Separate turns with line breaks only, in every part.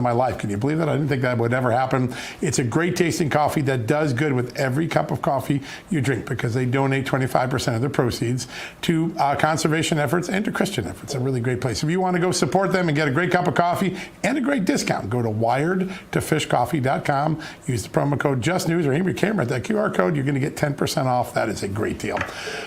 my life. Can you believe that? I didn't think that would ever happen. It's a great tasting coffee that does good with every cup of coffee you drink because they donate 25% of their proceeds to conservation efforts and to Christian efforts. A really great place. If you want to go support them and get a great cup of coffee and a great discount, go to wiredtofishcoffee.com. Use the promo code JustNews or aim your camera at that QR code. You're going to get 10% off. That is a great deal.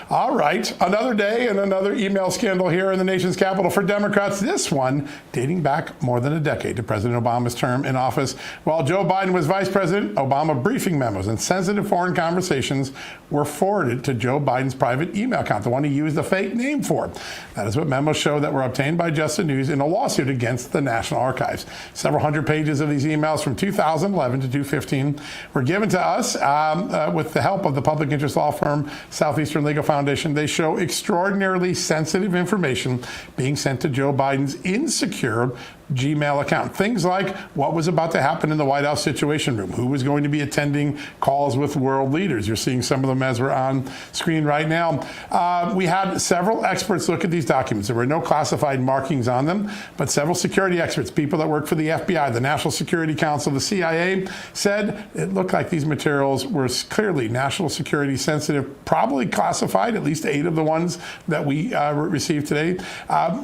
All right. Another day and another email scandal here in the nation's capital for Democrats. This one dating back more than a decade to President Obama's term in office. While Joe Biden was vice president, Obama briefing memos and sensitive foreign conversations were forwarded to Joe Biden's private email account, the one he used a fake name for. That is what memos show that were obtained by Just the News in a lawsuit against the National Archives. Several hundred pages of these emails from 2011 to 2015 were given to us with the help of the public interest law firm Southeastern Legal Foundation. They show extraordinarily sensitive information being sent to Joe Biden's insecure Gmail account. Things like what was about to happen in the White House Situation Room, who was going to be attending calls with world leaders. You're seeing some of them as we're on screen right now. We had several experts look at these documents. There were no classified markings on them, but several security experts, people that work for the FBI, the National Security Council, the CIA, said it looked like these materials were clearly national security sensitive, probably classified, at least 8 of the ones that we received today.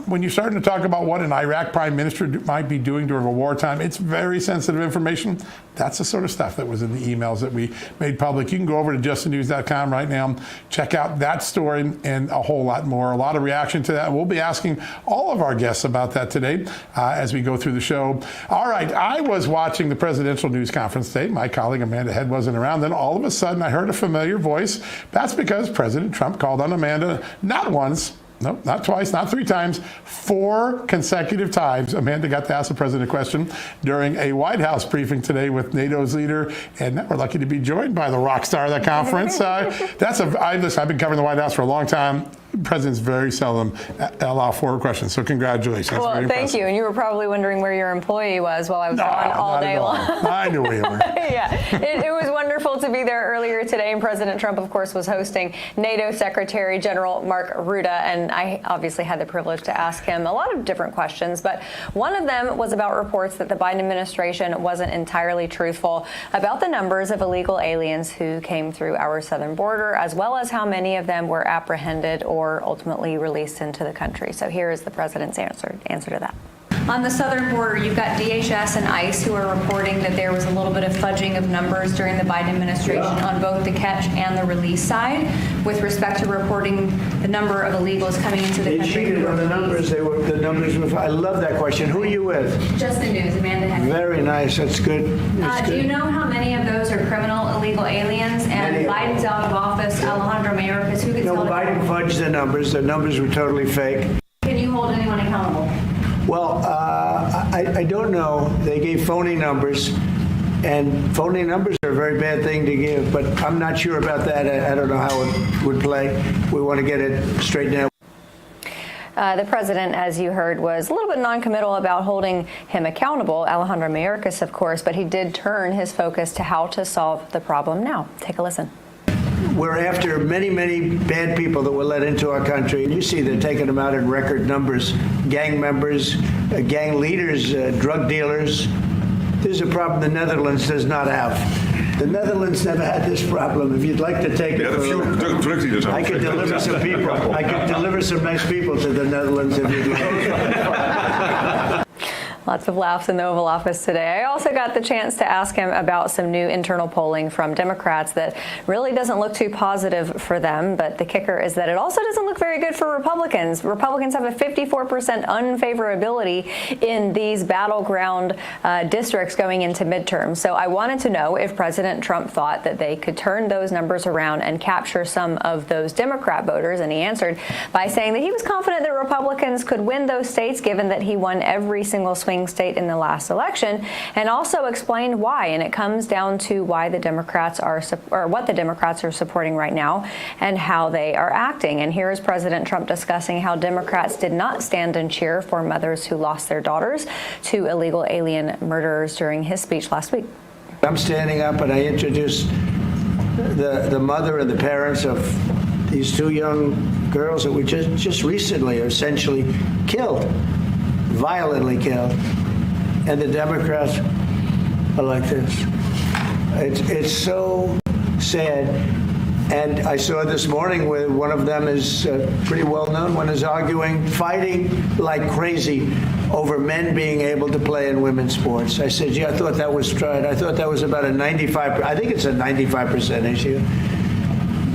When you're starting to talk about what an Iraq prime minister might be doing during a wartime, it's very sensitive information. That's the sort of stuff that was in the emails that we made public. You can go over to justthenews.com right now, check out that story and a whole lot more. A lot of reaction to that. We'll be asking all of our guests about that today as we go through the show. All right, I was watching the presidential news conference today. My colleague Amanda Head wasn't around. Then all of a sudden I heard a familiar voice. That's because President Trump called on Amanda not once, no, not twice, not 3 times, 4 consecutive times. Amanda got to ask the president a question during a White House briefing today with NATO's leader, and we're lucky to be joined by the rock star of the conference. I've been covering the White House for a long time. Presidents very seldom allow forward questions, so congratulations.
Well, thank you. And you were probably wondering where your employee was while I was gone all day long.
I knew where you were.
Yeah, it was wonderful to be there earlier today, and President Trump, of course, was hosting NATO Secretary General Mark Rutte, and I obviously had the privilege to ask him a lot of different questions, but one of them was about reports that the Biden administration wasn't entirely truthful about the numbers of illegal aliens who came through our southern border, as well as how many of them were apprehended or ultimately released into the country. So here is the president's answer to that. On the southern border, you've got DHS and ICE who are reporting that there was a little bit of fudging of numbers during the Biden administration on both the catch and the release side with respect to reporting the number of illegals coming into the country.
They cheated on the numbers. The numbers were. I love that question. Who are you with?
Just the News, Amanda Head.
Very nice. That's good.
Do you know how many of those are criminal illegal aliens? And Biden's out of office. Alejandro Mayorkas, who gets held
Biden fudged the numbers. The numbers were totally fake.
Can you hold anyone accountable?
Well, I don't know. They gave phony numbers, and phony numbers are a very bad thing to give, but I'm not sure about that. I don't know how it would play. We want to get it straightened out.
The president, as you heard, was a little bit noncommittal about holding him accountable, Alejandro Mayorkas, of course, but he did turn his focus to how to solve the problem now. Take a listen.
We're after many, many bad people that were let into our country. You see they're taking them out in record numbers. Gang members, gang leaders, drug dealers. There's a problem the Netherlands does not have. The Netherlands never had this problem. If you'd like to take it, I could deliver some people. I could deliver some nice people to the Netherlands if you'd like.
Lots of laughs in the Oval Office today. I also got the chance to ask him about some new internal polling from Democrats that really doesn't look too positive for them. But the kicker is that it also doesn't look very good for Republicans. Republicans have a 54% unfavorability in these battleground districts going into midterm. So I wanted to know if President Trump thought that they could turn those numbers around and capture some of those Democrat voters. And he answered by saying that he was confident that Republicans could win those states, given that he won every single swing state in the last election, and also explained why. And it comes down to why the Democrats are, or what the Democrats are supporting right now and how they are acting. And here is President Trump discussing how Democrats did not stand and cheer for mothers who lost their daughters to illegal alien murderers during his speech last week.
I'm standing up and I introduce the mother and the parents of these 2 young girls that were just recently essentially killed, violently killed. and the Democrats are like this. It's so sad. And I saw this morning where one of them is pretty well known, one is arguing, fighting like crazy over men being able to play in women's sports. I said, I thought that was tried. I thought that was about a 95%, I think it's a 95% issue.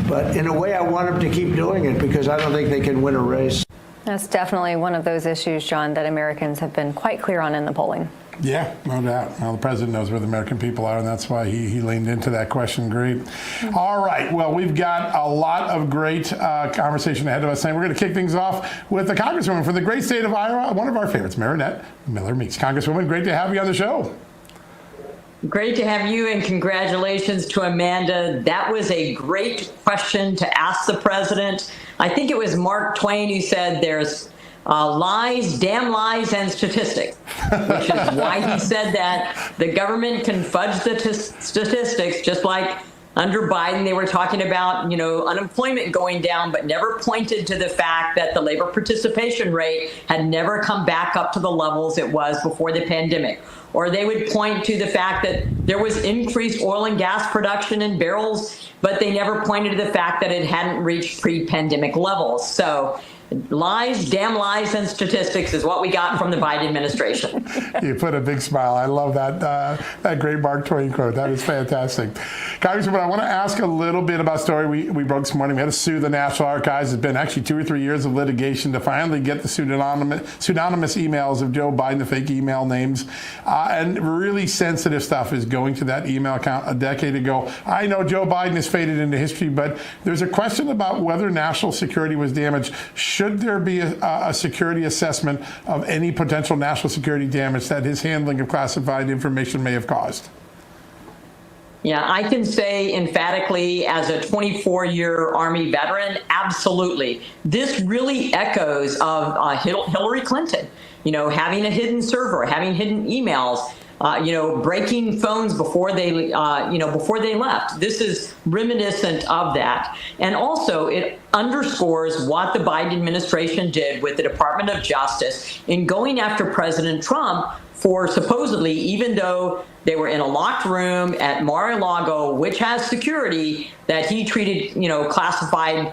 But in a way, I want them to keep doing it because I don't think they can win a race.
That's definitely one of those issues, John, that Americans have been quite clear on in the polling.
Yeah, no doubt. Well, the president knows where the American people are, and that's why he leaned into that question. Great. All right. Well, we've got a lot of great conversation ahead of us, and we're going to kick things off with the Congresswoman from the great state of Iowa, one of our favorites, Marinette Miller-Meeks. Congresswoman, great to have you on the show.
Great to have you, and congratulations to Amanda. That was a great question to ask the president. I think it was Mark Twain who said there's lies, damn lies, and statistics, which is why he said that. The government can fudge the statistics, just like under Biden, they were talking about, unemployment going down, but never pointed to the fact that the labor participation rate had never come back up to the levels it was before the pandemic. Or they would point to the fact that there was increased oil and gas production in barrels, but they never pointed to the fact that it hadn't reached pre-pandemic levels. So lies, damn lies, and statistics is what we got from the Biden administration.
You put a big smile. I love that great Mark Twain quote. That is fantastic. Congressman, I want to ask a little bit about a story we broke this morning. We had to sue the National Archives. It's been actually 2 or 3 years of litigation to finally get the pseudonymous emails of Joe Biden, the fake email names. And really sensitive stuff is going to that email account a decade ago. I know Joe Biden has faded into history, but there's a question about whether national security was damaged. Should there be a security assessment of any potential national security damage that his handling of classified information may have caused?
Yeah, I can say emphatically as a 24-year Army veteran, absolutely. This really echoes of Hillary Clinton, having a hidden server, having hidden emails, breaking phones before they left. This is reminiscent of that. And also it underscores what the Biden administration did with the Department of Justice in going after President Trump for supposedly, even though they were in a locked room at Mar-a-Lago, which has security, that he treated, classified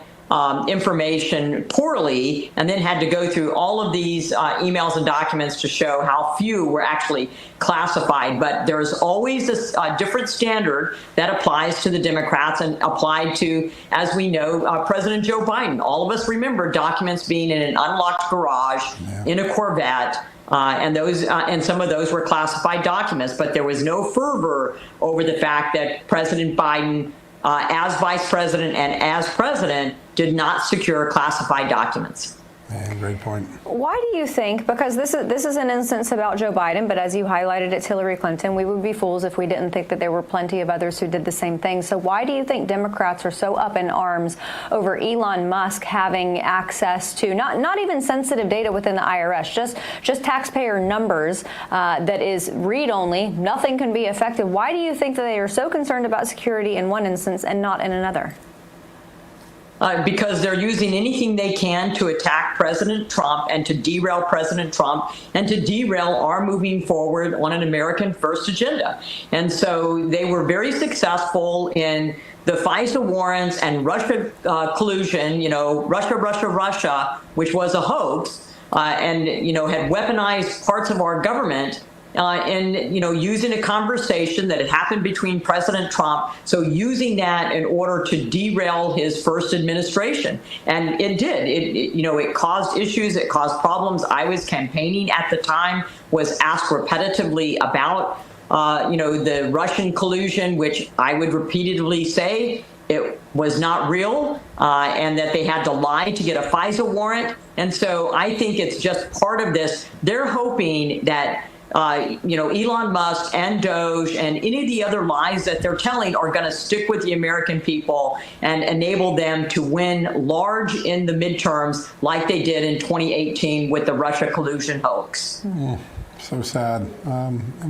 information poorly, and then had to go through all of these emails and documents to show how few were actually classified. But there's always a different standard that applies to the Democrats and applied to, as we know, President Joe Biden. All of us remember documents being in an unlocked garage in a Corvette. And some of those were classified documents, but there was no fervor over the fact that President Biden, as vice president and as president, did not secure classified documents.
Yeah, great point.
Why do you think, because this is an instance about Joe Biden, but as you highlighted, it's Hillary Clinton. We would be fools if we didn't think that there were plenty of others who did the same thing. So why do you think Democrats are so up in arms over Elon Musk having access to not even sensitive data within the IRS, just taxpayer numbers that is read-only, nothing can be affected? Why do you think that they are so concerned about security in one instance and not in another?
Because they're using anything they can to attack President Trump and to derail President Trump and to derail our moving forward on an American first agenda. And so they were very successful in the FISA warrants and Russia collusion, Russia, which was a hoax, and, had weaponized parts of our government. Using a conversation that had happened between President Trump, so using that in order to derail his first administration. And it did. It caused issues. It caused problems. I was campaigning at the time, was asked repetitively about, the Russian collusion, which I would repeatedly say it was not real, and that they had to lie to get a FISA warrant. And so I think it's just part of this. They're hoping that Elon Musk and Doge and any of the other lies that they're telling are going to stick with the American people and enable them to win large in the midterms like they did in 2018 with the Russia collusion hoax.
So sad.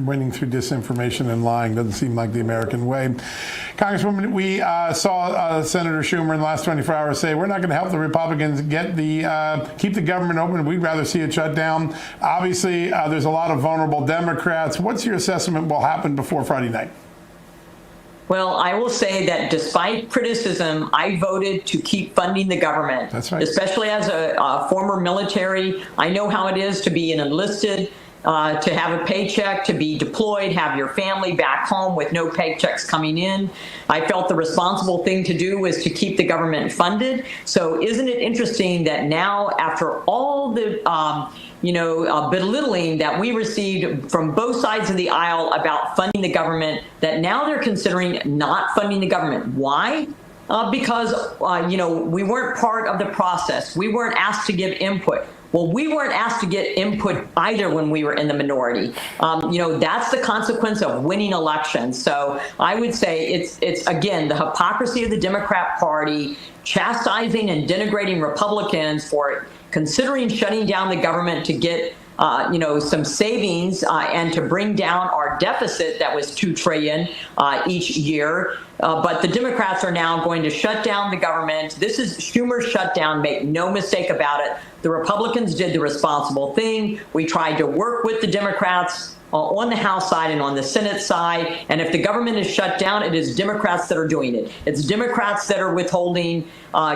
Winning through disinformation and lying doesn't seem like the American way. Congresswoman, we saw Senator Schumer in the last 24 hours say we're not going to help the Republicans keep the government open. We'd rather see it shut down. Obviously, there's a lot of vulnerable Democrats. What's your assessment will happen before Friday night?
Well, I will say that despite criticism, I voted to keep funding the government.
That's right.
Especially as a former military. I know how it is to be an enlisted, to have a paycheck, to be deployed, have your family back home with no paychecks coming in. I felt the responsible thing to do was to keep the government funded. So isn't it interesting that now, after all the belittling that we received from both sides of the aisle about funding the government, that now they're considering not funding the government? Why? Because we weren't part of the process. We weren't asked to give input. Well, we weren't asked to get input either when we were in the minority. That's the consequence of winning elections. So I would say it's again, the hypocrisy of the Democrat Party chastising and denigrating Republicans for considering shutting down the government to get some savings and to bring down our deficit that was $2 trillion each year. But the Democrats are now going to shut down the government. This is Schumer's shutdown. Make no mistake about it. The Republicans did the responsible thing. We tried to work with the Democrats on the House side and on the Senate side. And if the government is shut down, it is Democrats that are doing it. It's Democrats that are withholding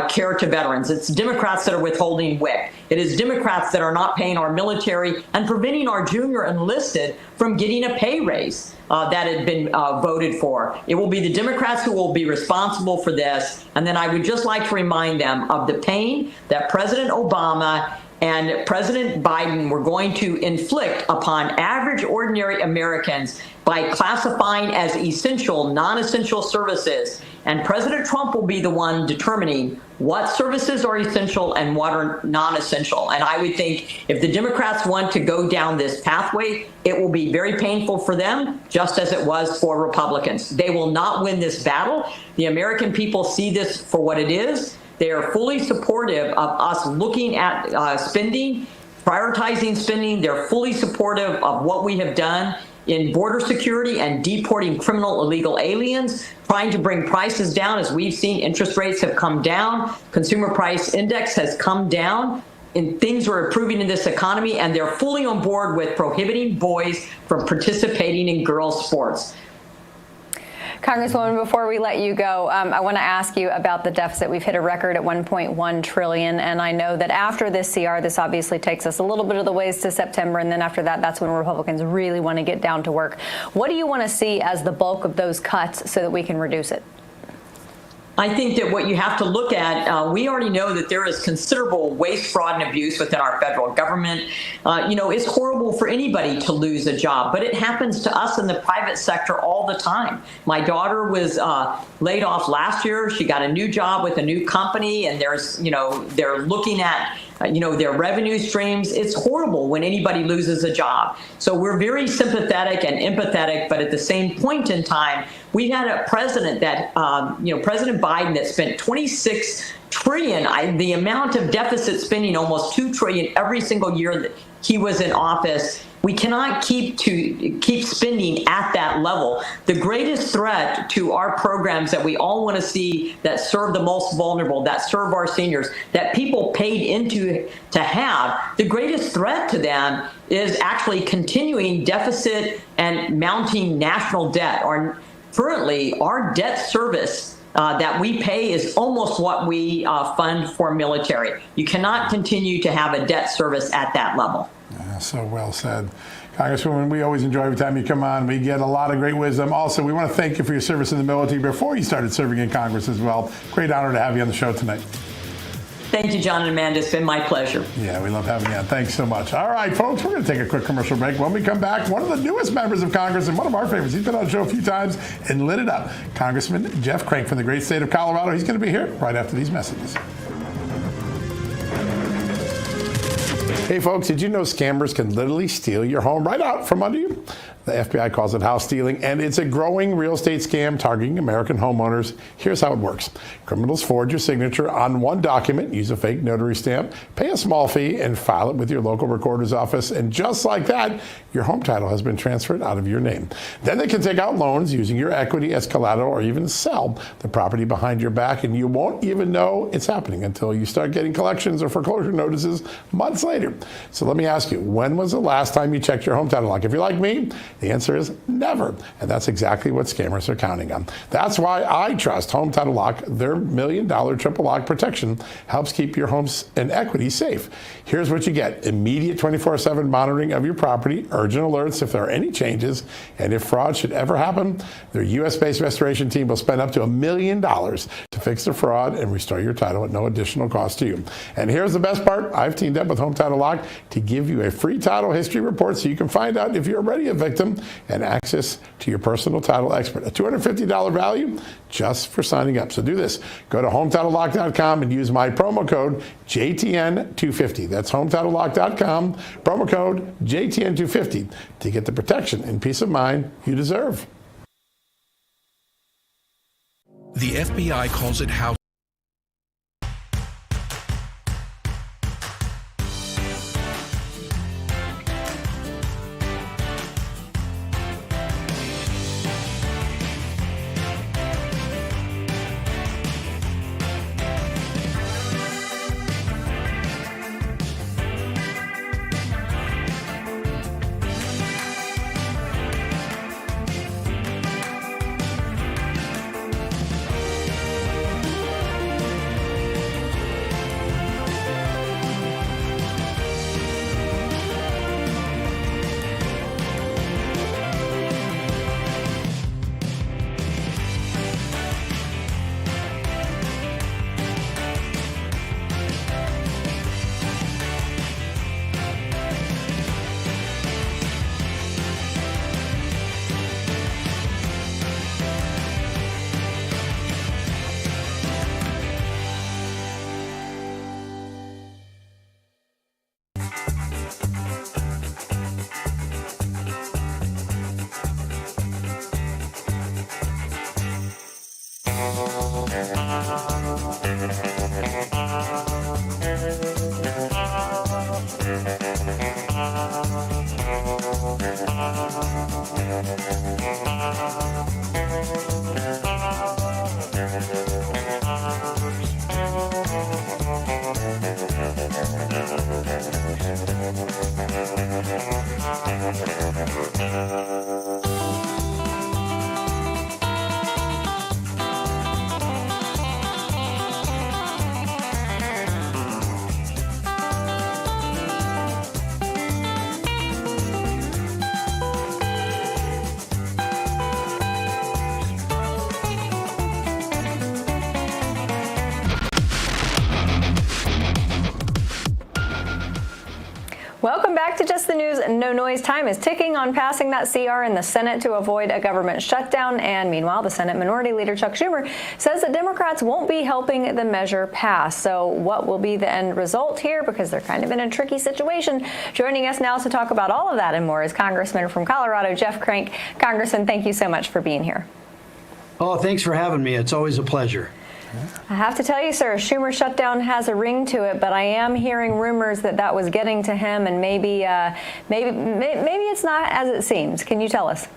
care to veterans. It's Democrats that are withholding WIC. It is Democrats that are not paying our military and preventing our junior enlisted from getting a pay raise that had been voted for. It will be the Democrats who will be responsible for this. And then I would just like to remind them of the pain that President Obama and President Biden were going to inflict upon average, ordinary Americans by classifying as essential, non-essential services. And President Trump will be the one determining what services are essential and what are non-essential. And I would think if the Democrats want to go down this pathway, it will be very painful for them, just as it was for Republicans. They will not win this battle. The American people see this for what it is. They are fully supportive of us looking at spending, prioritizing spending. They're fully supportive of what we have done in border security and deporting criminal illegal aliens, trying to bring prices down. As we've seen, interest rates have come down. Consumer price index has come down. And things are improving in this economy, and they're fully on board with prohibiting boys from participating in girls' sports.
Congresswoman, before we let you go, I want to ask you about the deficit. We've hit a record at $1.1 trillion, and I know that after this CR, this obviously takes us a little bit of the ways to September, and then after that, that's when Republicans really want to get down to work. What do you want to see as the bulk of those cuts so that we can reduce it?
I think that what you have to look at, we already know that there is considerable waste, fraud, and abuse within our federal government. It's horrible for anybody to lose a job, but it happens to us in the private sector all the time. My daughter was laid off last year. She got a new job with a new company, and they're looking at their revenue streams. It's horrible when anybody loses a job. So we're very sympathetic and empathetic, but at the same point in time, we had a president that, President Biden, that spent $26 trillion, the amount of deficit spending, almost $2 trillion every single year that he was in office. We cannot keep spending at that level. The greatest threat to our programs that we all want to see that serve the most vulnerable, that serve our seniors, that people paid into to have, the greatest threat to them is actually continuing deficit and mounting national debt. Currently, our debt service that we pay is almost what we fund for military. You cannot continue to have a debt service at that level.
So well said. Congresswoman, we always enjoy every time you come on. We get a lot of great wisdom. Also, we want to thank you for your service in the military before you started serving in Congress as well. Great honor to have you on the show tonight.
Thank you, John and Amanda. It's been my pleasure.
Yeah, we love having you on. Thanks so much. All right, folks, we're going to take a quick commercial break. When we come back, one of the newest members of Congress and one of our favorites. He's been on the show a few times and lit it up. Congressman Jeff Crank from the great state of Colorado. He's going to be here right after these messages. Hey folks, did you know scammers can literally steal your home right out from under you? The FBI calls it house stealing, and it's a growing real estate scam targeting American homeowners. Here's how it works. Criminals forge your signature on one document, use a fake notary stamp, pay a small fee, and file it with your local recorder's office. And just like that, your home title has been transferred out of your name. Then they can take out loans using your equity as collateral or even sell the property behind your back, and you won't even know it's happening until you start getting collections or foreclosure notices months later. So let me ask you, when was the last time you checked your home title lock? If you're like me, the answer is never. And that's exactly what scammers are counting on. That's why I trust Home Title Lock. Their $1 million triple lock protection helps keep your homes and equity safe. Here's what you get. Immediate 24/7 monitoring of your property, urgent alerts if there are any changes, and if fraud should ever happen, their U.S.-based restoration team will spend up to $1 million to fix the fraud and restore your title at no additional cost to you. And here's the best part. I've teamed up with Home Title Lock to give you a free title history report so you can find out if you're already a victim and access to your personal title expert. A $250 value just for signing up. So do this. Go to HometitleLock.com and use my promo code JTN250. That's HometitleLock.com, promo code JTN250 to get the protection and peace of mind you deserve.
The FBI calls it house.
Welcome back to Just the News. No Noise. Time is ticking on passing that CR in the Senate to avoid a government shutdown. And meanwhile, the Senate Minority Leader Chuck Schumer says that Democrats won't be helping the measure pass. So what will be the end result here? Because they're kind of in a tricky situation. Joining us now to talk about all of that and more is Congressman from Colorado, Jeff Crank. Congressman, thank you so much for being here.
Oh, thanks for having me. It's always a pleasure.
I have to tell you, sir, Schumer's shutdown has a ring to it, but I am hearing rumors that that was getting to him, and maybe it's not as it seems. Can you tell us?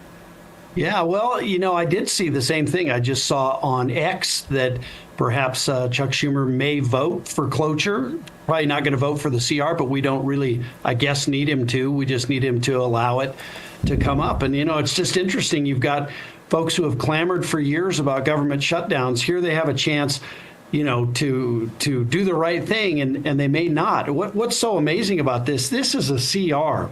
Yeah, well, you know, I did see the same thing. I just saw on X that perhaps Chuck Schumer may vote for cloture. Probably not going to vote for the CR, but we don't really, I guess, need him to. We just need him to allow it to come up. And, you know, it's just interesting. You've got folks who have clamored for years about government shutdowns. Here they have a chance, you know, to do the right thing, and they may not. What's so amazing about this? This is a CR.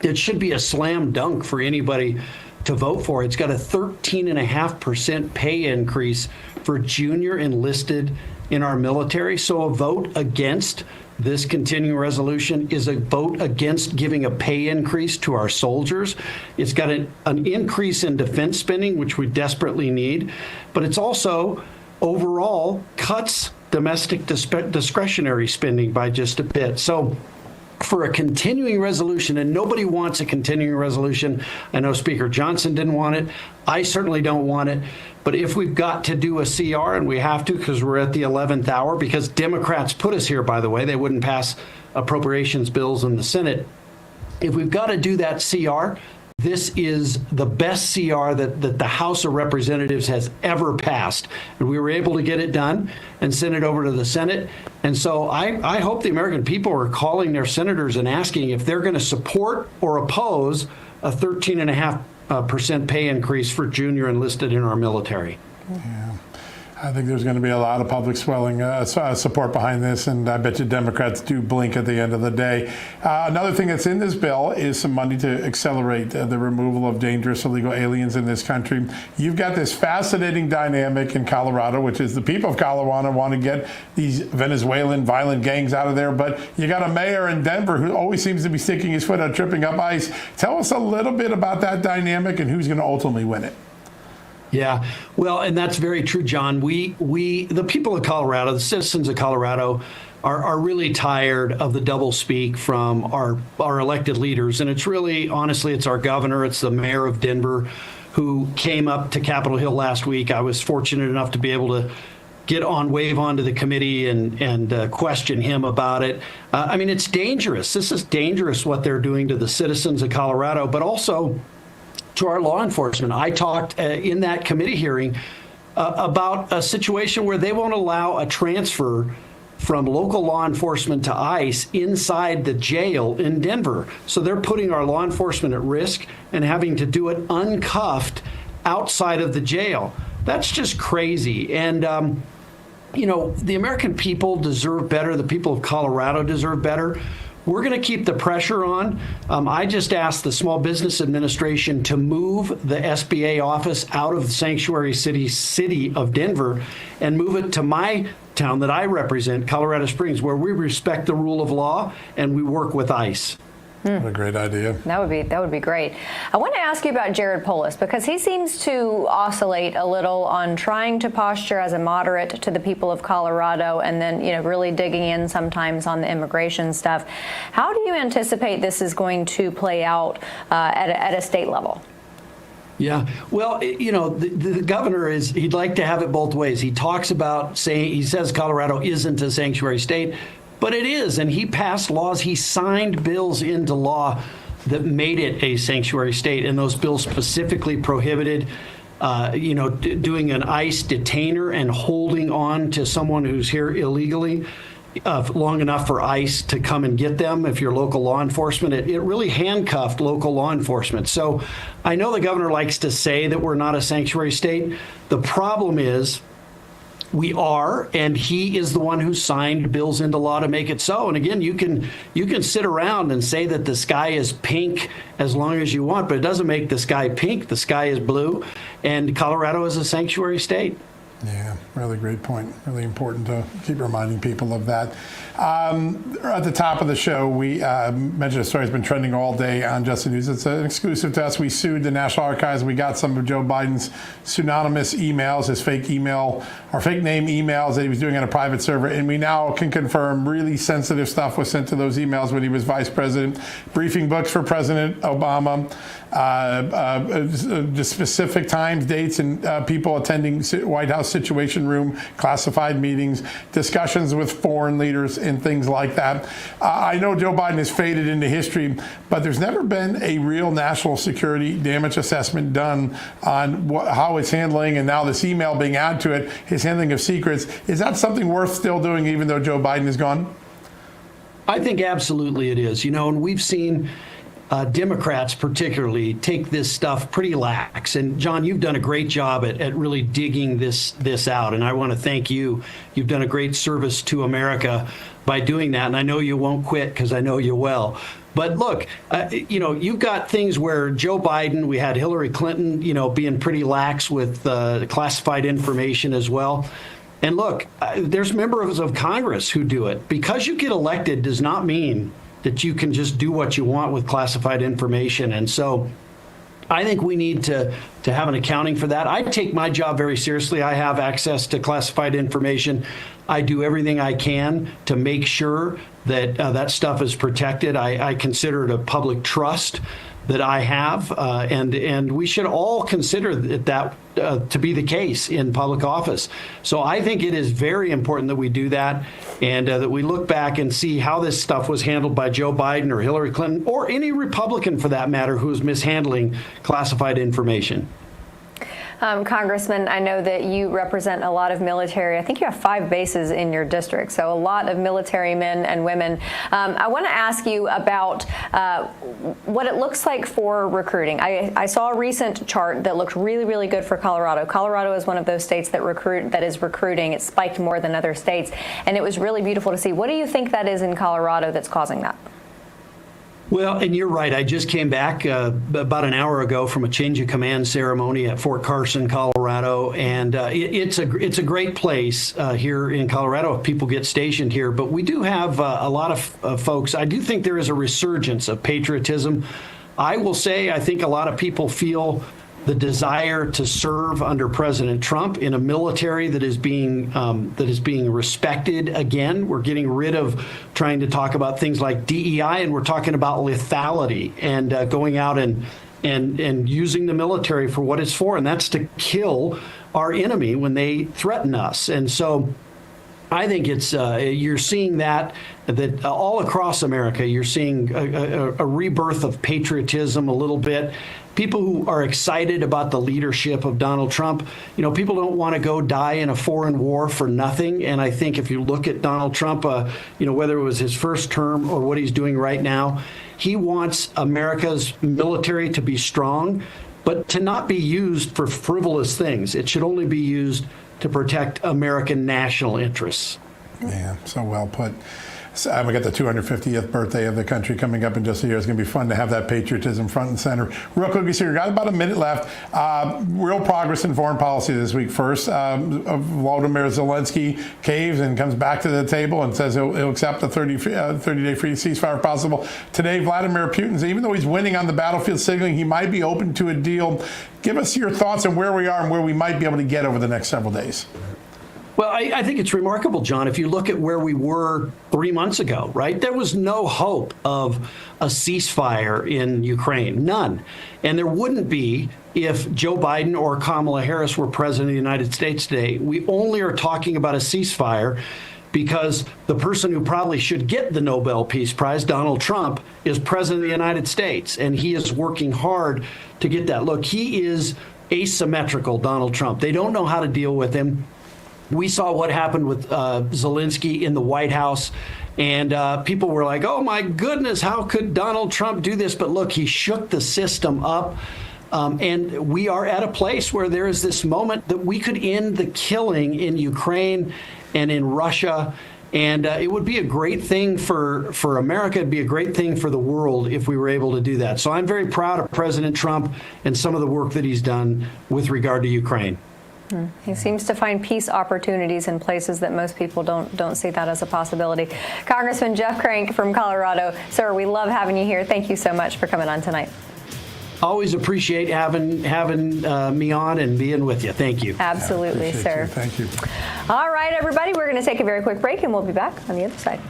It should be a slam dunk for anybody to vote for. It's got a 13.5% pay increase for junior enlisted in our military. So a vote against this continuing resolution is a vote against giving a pay increase to our soldiers. It's got an increase in defense spending, which we desperately need, but it's also overall cuts domestic discretionary spending by just a bit. So for a continuing resolution, and nobody wants a continuing resolution. I know Speaker Johnson didn't want it. I certainly don't want it. But if we've got to do a CR, and we have to because we're at the 11th hour, because Democrats put us here, by the way, they wouldn't pass appropriations bills in the Senate. If we've got to do that CR, this is the best CR that the House of Representatives has ever passed. And we were able to get it done and send it over to the Senate. And so I hope the American people are calling their senators and asking if they're going to support or oppose a 13.5% pay increase for junior enlisted in our military.
Yeah. I think there's going to be a lot of public swelling support behind this, and I bet you Democrats do blink at the end of the day. Another thing that's in this bill is some money to accelerate the removal of dangerous illegal aliens in this country. You've got this fascinating dynamic in Colorado, which is the people of Colorado want to get these Venezuelan violent gangs out of there, but you got a mayor in Denver who always seems to be sticking his foot out, tripping up ice. Tell us a little bit about that dynamic and who's going to ultimately win it.
Yeah, well, and that's very true, John. We, the people of Colorado, the citizens of Colorado, are really tired of the doublespeak from our elected leaders. And it's really, honestly, it's our governor, it's the mayor of Denver, who came up to Capitol Hill last week. I was fortunate enough to be able to wave onto the committee and question him about it. I mean, it's dangerous. This is dangerous what they're doing to the citizens of Colorado, but also to our law enforcement. I talked in that committee hearing about a situation where they won't allow a transfer from local law enforcement to ICE inside the jail in Denver. So they're putting our law enforcement at risk and having to do it uncuffed outside of the jail. That's just crazy. And, you know, the American people deserve better. The people of Colorado deserve better. We're going to keep the pressure on. I just asked the Small Business Administration to move the SBA office out of the sanctuary city of Denver and move it to my town that I represent, Colorado Springs, where we respect the rule of law and we work with ICE.
What a great idea.
That would be great. I want to ask you about Jared Polis, because he seems to oscillate a little on trying to posture as a moderate to the people of Colorado and then, you know, really digging in sometimes on the immigration stuff. How do you anticipate this is going to play out at a state level?
Yeah, well, you know, the governor he'd like to have it both ways. He talks about he says Colorado isn't a sanctuary state, but it is, and he passed laws. He signed bills into law that made it a sanctuary state, and those bills specifically prohibited, you know, doing an ICE detainer and holding on to someone who's here illegally long enough for ICE to come and get them if you're local law enforcement. It really handcuffed local law enforcement. So I know the governor likes to say that we're not a sanctuary state. The problem is, we are, and he is the one who signed bills into law to make it so. And again, you can sit around and say that the sky is pink as long as you want, but it doesn't make the sky pink. The sky is blue, and Colorado is a sanctuary state.
Yeah, really great point. Really important to keep reminding people of that. At the top of the show, we mentioned a story that's been trending all day on Just the News. It's an exclusive to us. We sued the National Archives. We got some of Joe Biden's pseudonymous emails, his fake email or fake name emails that he was doing on a private server. And we now can confirm really sensitive stuff was sent to those emails when he was vice president. Briefing books for President Obama, just specific times, dates, and people attending White House Situation Room, classified meetings, discussions with foreign leaders, and things like that. I know Joe Biden has faded into history, but there's never been a real national security damage assessment done on how it's handling, and now this email being added to it, his handling of secrets. Is that something worth still doing even though Joe Biden is gone?
I think absolutely it is. You know, and we've seen Democrats particularly take this stuff pretty lax. And John, you've done a great job at really digging this out. And I want to thank you. You've done a great service to America by doing that. And I know you won't quit because I know you will. But look, you know, you've got things where Joe Biden, we had Hillary Clinton, you know, being pretty lax with classified information as well. And look, there's members of Congress who do it. Because you get elected does not mean that you can just do what you want with classified information. And so I think we need to have an accounting for that. I take my job very seriously. I have access to classified information. I do everything I can to make sure that that stuff is protected. I consider it a public trust that I have, and we should all consider that to be the case in public office. So I think it is very important that we do that, and that we look back and see how this stuff was handled by Joe Biden or Hillary Clinton or any Republican for that matter who is mishandling classified information.
Congressman, I know that you represent a lot of military. I think you have 5 bases in your district, so a lot of military men and women. I want to ask you about what it looks like for recruiting. I saw a recent chart that looked really, really good for Colorado. Colorado is one of those states that is recruiting. It spiked more than other states, and it was really beautiful to see. What do you think that is in Colorado that's causing that?
Well, and you're right. I just came back about an hour ago from a change of command ceremony at Fort Carson, Colorado, and it's a great place here in Colorado if people get stationed here. But we do have a lot of folks. I do think there is a resurgence of patriotism. I will say I think a lot of people feel the desire to serve under President Trump in a military that is being respected again. We're getting rid of trying to talk about things like DEI, and we're talking about lethality and going out and using the military for what it's for, and that's to kill our enemy when they threaten us. And so I think it's you're seeing that all across America. You're seeing a rebirth of patriotism a little bit. People who are excited about the leadership of Donald Trump, people don't want to go die in a foreign war for nothing. And I think if you look at Donald Trump, whether it was his first term or what he's doing right now, he wants America's military to be strong, but to not be used for frivolous things. It should only be used to protect American national interests.
Yeah, so well put. So we got the 250th birthday of the country coming up in just a year. It's going to be fun to have that patriotism front and center. Real quickly, so we've got about a minute left. Real progress in foreign policy this week. First, Volodymyr Zelensky caves and comes back to the table and says he'll accept a 30-day free ceasefire if possible. Today, Vladimir Putin, even though he's winning on the battlefield, signaling he might be open to a deal. Give us your thoughts on where we are and where we might be able to get over the next several days.
Well, I think it's remarkable, John, if you look at where we were 3 months ago, right? There was no hope of a ceasefire in Ukraine, none. And there wouldn't be if Joe Biden or Kamala Harris were president of the United States today. We only are talking about a ceasefire because the person who probably should get the Nobel Peace Prize, Donald Trump, is president of the United States, and he is working hard to get that. Look, he is asymmetrical, Donald Trump. They don't know how to deal with him. We saw what happened with Zelensky in the White House, and people were like, oh, my goodness, how could Donald Trump do this? But look, he shook the system up, and we are at a place where there is this moment that we could end the killing in Ukraine and in Russia, and it would be a great thing for America. It'd be a great thing for the world if we were able to do that. So I'm very proud of President Trump and some of the work that he's done with regard to Ukraine.
He seems to find peace opportunities in places that most people don't see that as a possibility. Congressman Jeff Crank from Colorado, sir, we love having you here. Thank you so much for coming on tonight.
Always appreciate having me on and being with you. Thank you.
Absolutely, sir.
Thank you.
All right, everybody, we're going to take a very quick break, and we'll be back on the other side.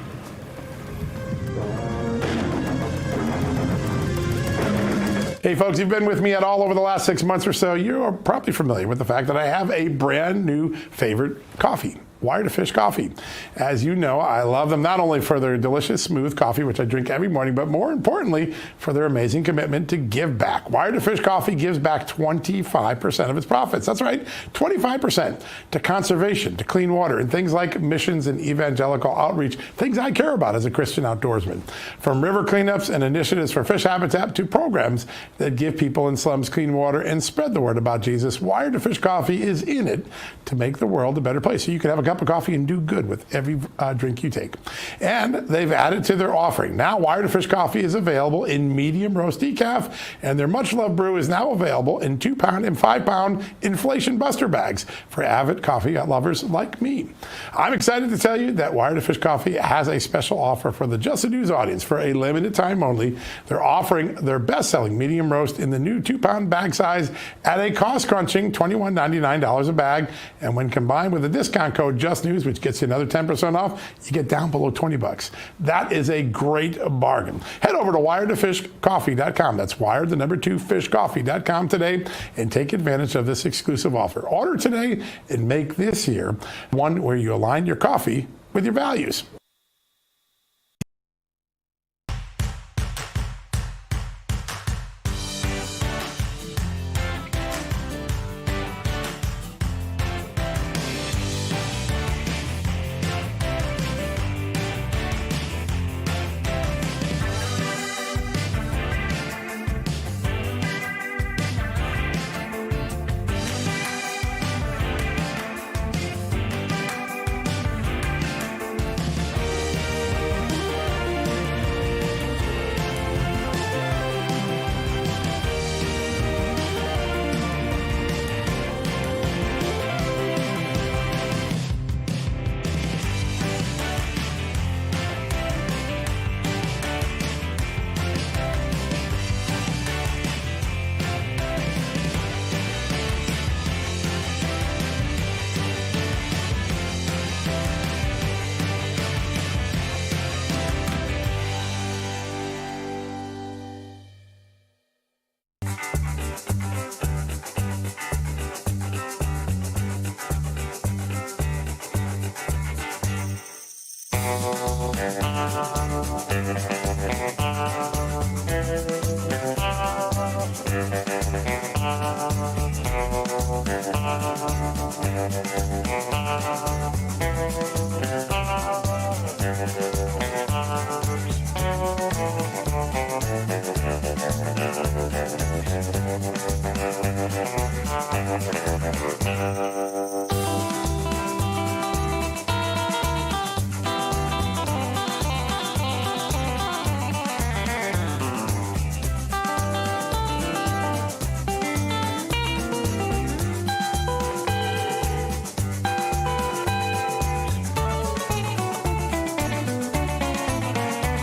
Hey, folks, you've been with me at all over the last 6 months or so. You're probably familiar with the fact that I have a brand new favorite coffee. Wired to Fish coffee. As you know, I love them not only for their delicious, smooth coffee, which I drink every morning, but more importantly, for their amazing commitment to give back. Wired to Fish coffee gives back 25% of its profits. That's right, 25% to conservation, to clean water, and things like missions and evangelical outreach, things I care about as a Christian outdoorsman. From river cleanups and initiatives for fish habitat to programs that give people in slums clean water and spread the word about Jesus, Wired to Fish coffee is in it to make the world a better place. So you can have a cup of coffee and do good with every drink you take. And they've added to their offering. Now, Wired to Fish coffee is available in medium roast decaf, and their much-loved brew is now available in 2-pound and 5-pound inflation buster bags for avid coffee lovers like me. I'm excited to tell you that Wired to Fish coffee has a special offer for the Just the News audience. For a limited time only, they're offering their best-selling medium roast in the new 2-pound bag size at a cost-crunching $21.99 a bag. And when combined with the discount code JustNews, which gets you another 10% off, you get down below $20. That is a great bargain. Head over to wiredtofishcoffee.com. That's wired, the number 2, fishcoffee.com today, and take advantage of this exclusive offer. Order today and make this year one where you align your coffee with your values.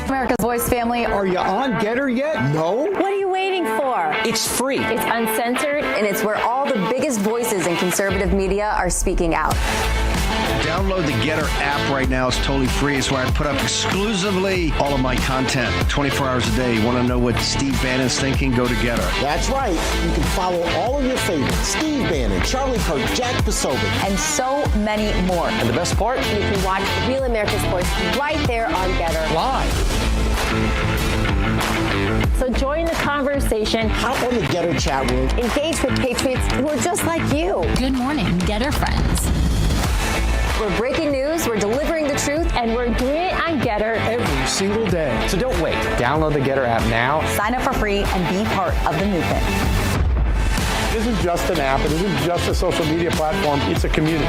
America's Voice family.
Are you on Gettr yet? No?
What are you waiting for?
It's free.
It's uncensored,
and it's where all the biggest voices in conservative media are speaking out.
Download the Gettr app right now. It's totally free. It's where I put up exclusively all of my content 24 hours a day. You want to know what Steve Bannon's thinking? Go to Gettr.
That's right. You can follow all of your favorites. Steve Bannon, Charlie Kirk, Jack Posobiec,
and so many more.
And the best part?
You can watch Real America's Voice right there on Gettr.
Live.
So join the conversation.
Hop on the Gettr chat room.
Engage with patriots who are just like you.
Good morning, Gettr friends.
We're breaking news, we're delivering the truth,
and we're doing it on Gettr
every single day.
So don't wait. Download the Gettr app now.
Sign up for free and be part of the movement.
It isn't just an app. It isn't just a social media platform. It's a community.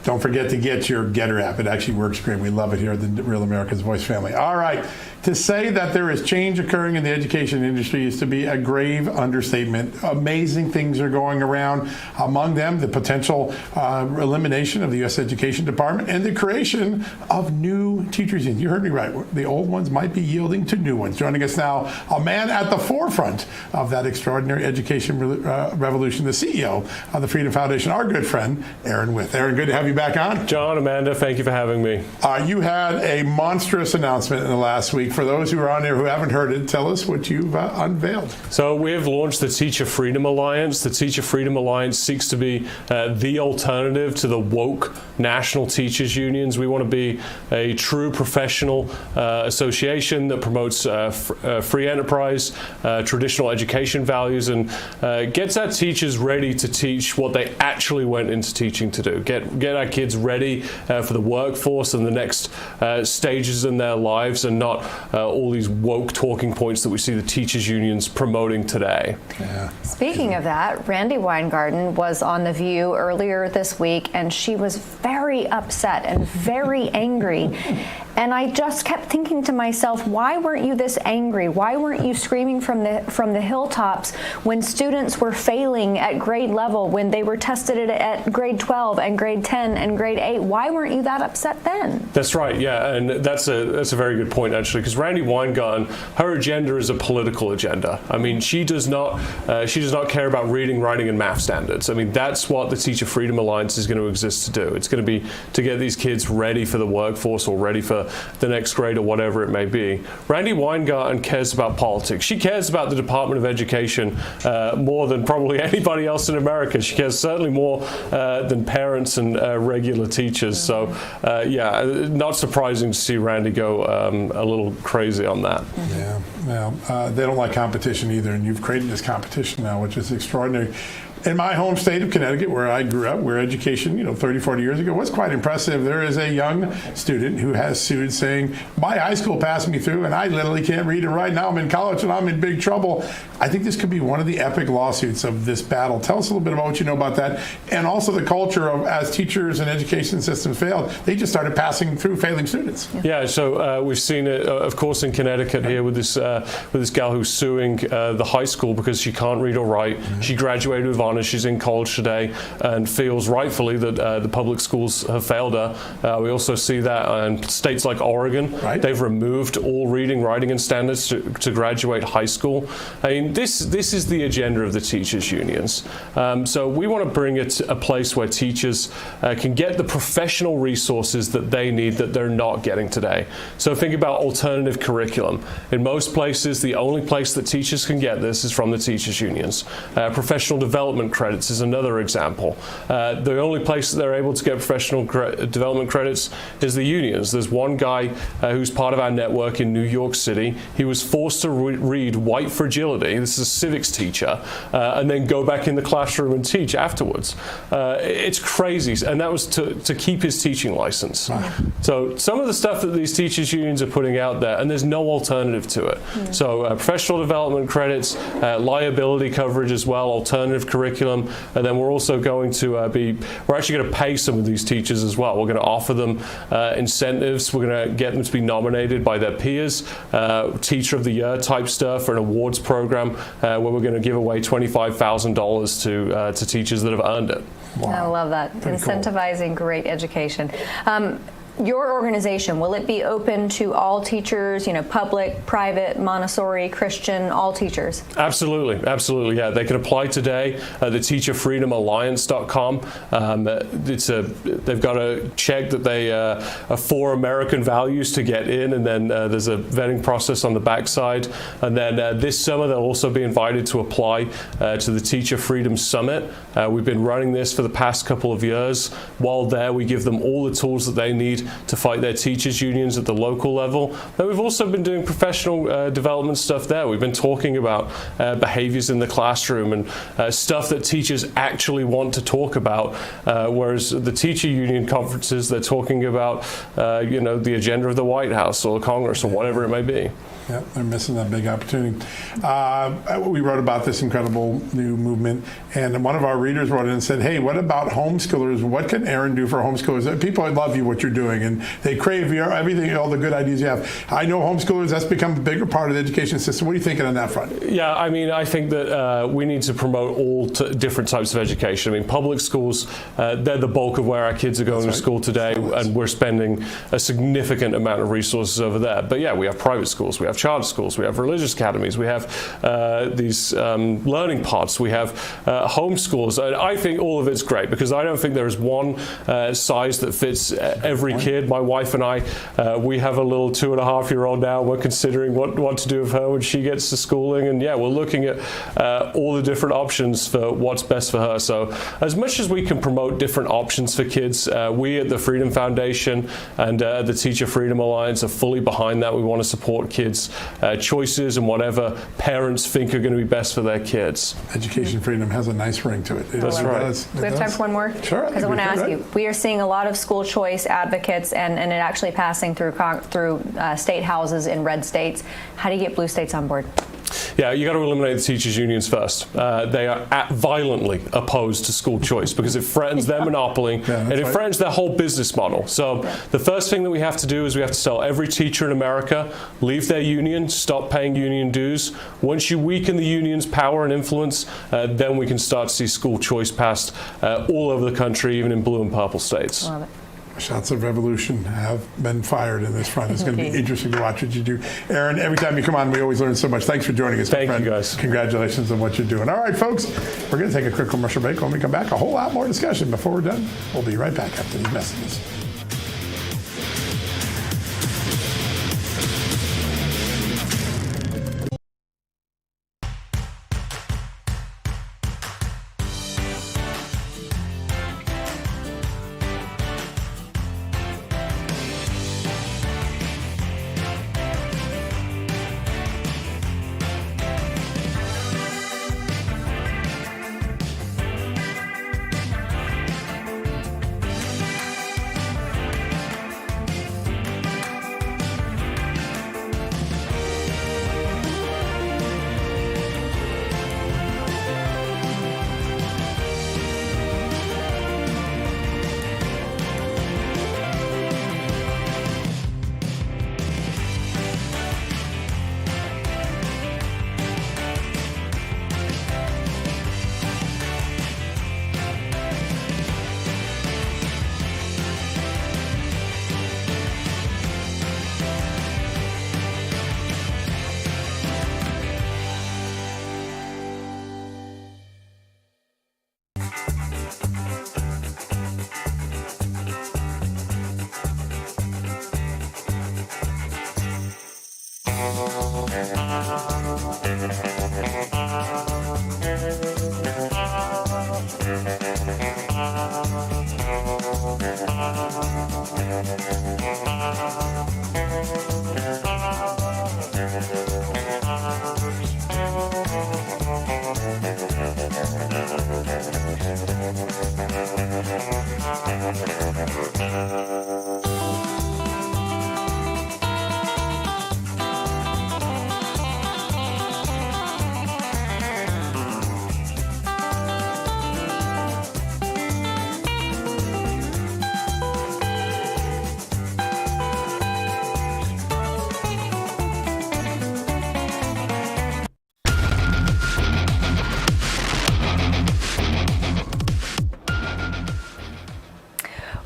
Don't forget to get your Gettr app. It actually works great. We love it here at the Real America's Voice family. All right. To say that there is change occurring in the education industry is to be a grave understatement. Amazing things are going around. Among them, the potential elimination of the U.S. Education Department and the creation of new teachers' unions. You heard me right. The old ones might be yielding to new ones. Joining us now, a man at the forefront of that extraordinary education revolution, the CEO of the Freedom Foundation, our good friend, Aaron With. Aaron, good to have you back on.
John, Amanda, thank you for having me.
You had a monstrous announcement in the last week. For those who are on there who haven't heard it, tell us what you've unveiled.
So we have launched the Teacher Freedom Alliance. The Teacher Freedom Alliance seeks to be the alternative to the woke national teachers unions. We want to be a true professional association that promotes free enterprise, traditional education values, and gets our teachers ready to teach what they actually went into teaching to do. Get our kids kids ready for the workforce and the next stages in their lives, and not all these woke talking points that we see the teachers unions promoting today.
Yeah.
Speaking of that, Randi Weingarten was on The View earlier this week, and she was very upset and very angry. And I just kept thinking to myself, why weren't you this angry? Why weren't you screaming from the hilltops when students were failing at grade level, when they were tested at grade 12 and grade 10 and grade 8? Why weren't you that upset then?
That's right, yeah, and that's a very good point, actually, because Randi Weingarten, her agenda is a political agenda. I mean, she does not care about reading, writing, and math standards. I mean, that's what the Teacher Freedom Alliance is going to exist to do. It's going to be to get these kids ready for the workforce or ready for the next grade or whatever it may be. Randi Weingarten cares about politics. She cares about the Department of Education more than probably anybody else in America. She cares certainly more than parents and regular teachers. So, yeah, not surprising to see Randi go a little crazy on that.
Yeah, well, they don't like competition either, and you've created this competition now, which is extraordinary. In my home state of Connecticut, where I grew up, where education, 30, 40 years ago was quite impressive, there is a young student who has sued saying, my high school passed me through and I literally can't read and write. Now I'm in college and I'm in big trouble. I think this could be one of the epic lawsuits of this battle. Tell us a little bit about what you know about that, and also the culture of, as teachers and education systems failed, they just started passing through failing students.
Yeah, so we've seen it, of course, in Connecticut here with this gal who's suing the high school because she can't read or write. She graduated with honors. She's in college today and feels rightfully that the public schools have failed her. We also see that in states like Oregon.
Right.
They've removed all reading, writing, and standards to graduate high school. I mean, this is the agenda of the teachers unions. So we want to bring it to a place where teachers can get the professional resources that they need that they're not getting today. So think about alternative curriculum. In most places, the only place that teachers can get this is from the teachers unions. Professional development credits is another example. The only place that they're able to get professional development credits is the unions. There's one guy who's part of our network in New York City. He was forced to read White Fragility, this is a civics teacher, and then go back in the classroom and teach afterwards. It's crazy, and that was to keep his teaching license. Wow. So some of the stuff that these teachers unions are putting out there, and there's no alternative to it. So professional development credits, liability coverage as well, alternative curriculum, and then we're also going to we're actually going to pay some of these teachers as well. We're going to offer them incentives. We're going to get them to be nominated by their peers, Teacher of the Year type stuff, or an awards program where we're going to give away $25,000 to teachers that have earned it.
Wow. I love that.
Pretty
Incentivizing cool. Great education. Your organization, will it be open to all teachers, public, private, Montessori, Christian, all teachers?
Absolutely, absolutely, yeah. They can apply today at the teacherfreedomalliance.com. They've got to check that they are for American values to get in, and then there's a vetting process on the backside. And then this summer they'll also be invited to apply to the Teacher Freedom Summit. We've been running this for the past couple of years. While there, we give them all the tools that they need to fight their teachers unions at the local level. But we've also been doing professional development stuff there. We've been talking about behaviors in the classroom and stuff that teachers actually want to talk about, whereas the teacher union conferences, they're talking about the agenda of the White House or Congress or whatever it may be.
Yeah, they're missing that big opportunity. We wrote about this incredible new movement, and one of our readers wrote in and said, hey, what about homeschoolers? What can Aaron do for homeschoolers? People love you, what you're doing, and they crave everything, all the good ideas you have. I know homeschoolers, that's become a bigger part of the education system. What are you thinking on that front?
Yeah, I mean, I think that we need to promote all different types of education. I mean, public schools, they're the bulk of where our kids are going to school today, and we're spending a significant amount of resources over there. But yeah, we have private schools, we have charter schools, we have religious academies, we have these learning pods, we have homeschools. And I think all of it's great because I don't think there is one size that fits every kid. My wife and I, we have a little 2.5-year-old now. We're considering what to do with her when she gets to schooling. And yeah, we're looking at all the different options for what's best for her. So as much as we can promote different options for kids, we at the Freedom Foundation and the Teacher Freedom Alliance are fully behind that. We want to support kids' choices and whatever parents think are going to be best for their kids.
Education freedom has a nice ring to it.
That's right.
Do we have time for one more?
Sure.
Because I want to ask you, we are seeing a lot of school choice advocates and it actually passing through state houses in red states. How do you get blue states on board?
Yeah, you got to eliminate the teachers' unions first. They are violently opposed to school choice because it threatens their monopoly and it threatens their whole business model. So the first thing that we have to do is we have to tell every teacher in America, leave their union, stop paying union dues. Once you weaken the union's power and influence, then we can start to see school choice passed all over the country, even in blue and purple states.
Love it.
Shots of revolution have been fired in this front. It's going to be interesting to watch what you do. Aaron, every time you come on, we always learn so much. Thanks for joining us, my friend.
Thank you, guys.
Congratulations on what you're doing. All right, folks, we're going to take a quick commercial break. When we come back, a whole lot more discussion. Before we're done, we'll be right back after these messages.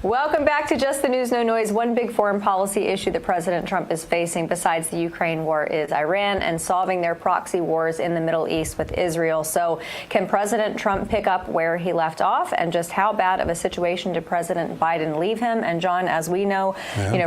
Welcome back to Just the News, No Noise. One big foreign policy issue that President Trump is facing besides the Ukraine war is Iran and solving their proxy wars in the Middle East with Israel. So can President Trump pick up where he left off, and just how bad of a situation did President Biden leave him? And John, as we know,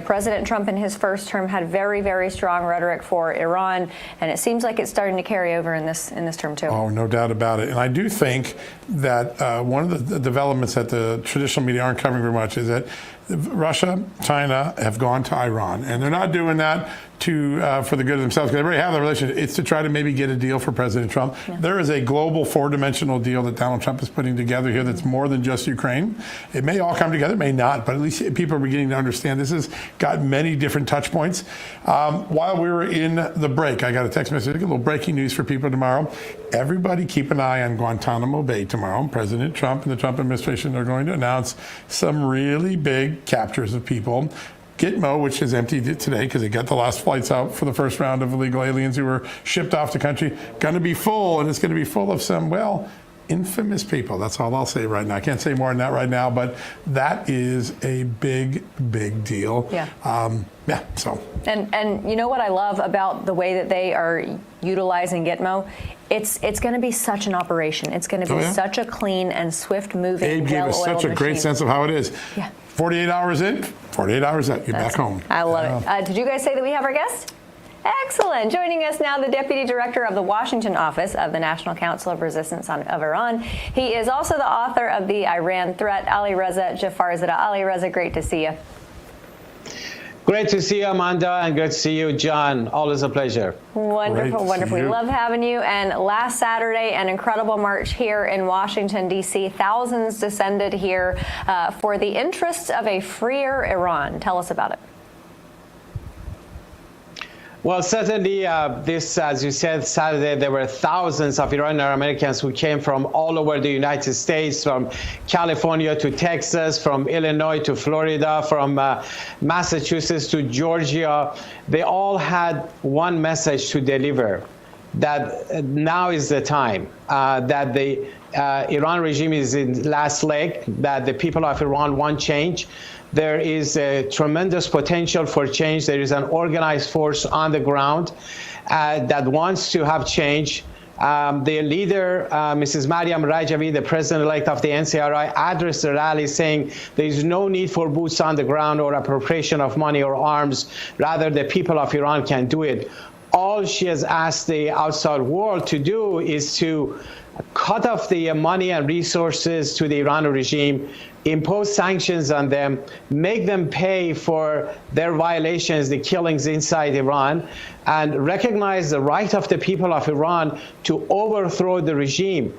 President Trump in his first term had very, very strong rhetoric for Iran, and it seems like it's starting to carry over in this term too.
Oh, no doubt about it. And I do think that one of the developments that the traditional media aren't covering very much is that Russia, China have gone to Iran, and they're not doing that for the good of themselves, because they already have the relationship. It's to try to maybe get a deal for President Trump. Yeah. There is a global 4-dimensional deal that Donald Trump is putting together here that's more than just Ukraine. It may all come together, may not, but at least people are beginning to understand this has got many different touch points. While we were in the break, I got a text message, a little breaking news for people tomorrow. Everybody keep an eye on Guantanamo Bay tomorrow. President Trump and the Trump administration are going to announce some really big captures of people. Gitmo, which is empty today because they got the last flights out for the first round of illegal aliens who were shipped off the country, going to be full, and it's going to be full of some, infamous people. That's all I'll say right now. I can't say more than that right now, but that is a big, big deal.
Yeah.
So.
And you know what I love about the way that they are utilizing Gitmo? It's going to be such an operation. It's going to be such a clean and swift moving,
Abe gave us such a great sense of how it is.
Yeah.
48 hours in, 48 hours out. You're back home.
I love it. Did you guys say that we have our guest? Excellent. Joining us now, the Deputy Director of the Washington Office of the National Council of Resistance of Iran. He is also the author of The Iran Threat, Ali Reza Jafarzadeh. Ali Reza, great to see you.
Great to see you, Amanda, and good to see you, John. Always a pleasure.
Wonderful, wonderful. We love having you. And last Saturday, an incredible march here in Washington, D.C. Thousands descended here for the interests of a freer Iran. Tell us about it.
Well, certainly this, as you said, Saturday, there were thousands of Iranian Americans who came from all over the United States, from California to Texas, from Illinois to Florida, from Massachusetts to Georgia. They all had one message to deliver, that now is the time, that the Iran regime is in last leg, that the people of Iran want change. There is a tremendous potential for change. There is an organized force on the ground that wants to have change. The leader, Mrs. Mariam Rajavi, the president-elect of the NCRI, addressed the rally saying there is no need for boots on the ground or appropriation of money or arms. Rather, the people of Iran can do it. All she has asked the outside world to do is to cut off the money and resources to the Iranian regime, impose sanctions on them, make them pay for their violations, the killings inside Iran, and recognize the right of the people of Iran to overthrow the regime.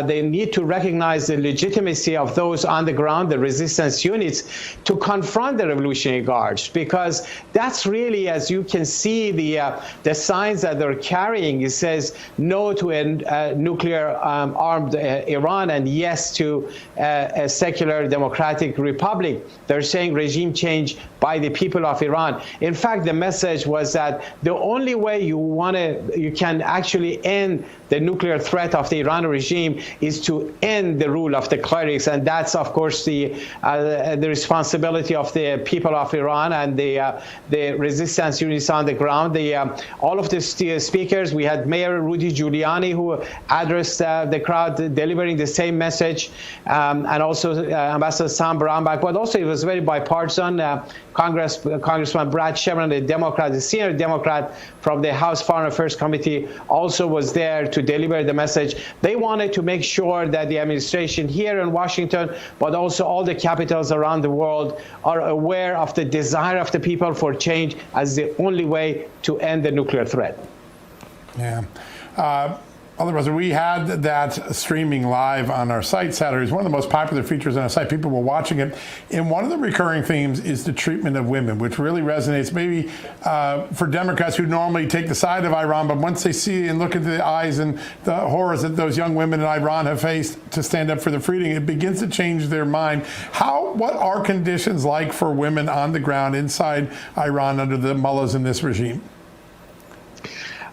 They need to recognize the legitimacy of those on the ground, the resistance units, to confront the Revolutionary Guards, because that's really, as you can see, the signs that they're carrying. It says no to a nuclear armed Iran and yes to a secular democratic republic. They're saying regime change by the people of Iran. In fact, the message was that the only way you can actually end the nuclear threat of the Iran regime is to end the rule of the clerics, and that's, of course, the responsibility of the people of Iran and the resistance units on the ground. All of the speakers, we had Mayor Rudy Giuliani who addressed the crowd, delivering the same message, and also Ambassador Sam Brownback. But also, it was very bipartisan. Congressman Brad Sherman, a Democrat, a senior Democrat from the House Foreign Affairs Committee, also was there to deliver the message. They wanted to make sure that the administration here in Washington, but also all the capitals around the world, are aware of the desire of the people for change as the only way to end the nuclear threat.
Yeah. Otherwise, we had that streaming live on our site Saturday. It's one of the most popular features on our site. People were watching it. And one of the recurring themes is the treatment of women, which really resonates maybe for Democrats who normally take the side of Iran, but once they see and look into the eyes and the horrors that those young women in Iran have faced to stand up for their freedom, it begins to change their mind. What are conditions like for women on the ground inside Iran under the mullahs in this regime?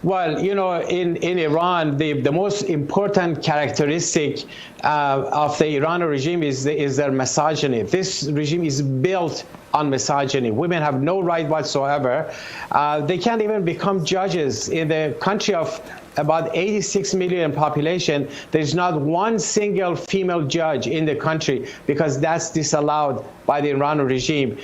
Well, you know, in Iran, the most important characteristic of the Iranian regime is their misogyny. This regime is built on misogyny. Women have no right whatsoever. They can't even become judges. In the country of about 86 million population, there's not one single female judge in the country because that's disallowed by the Iranian regime.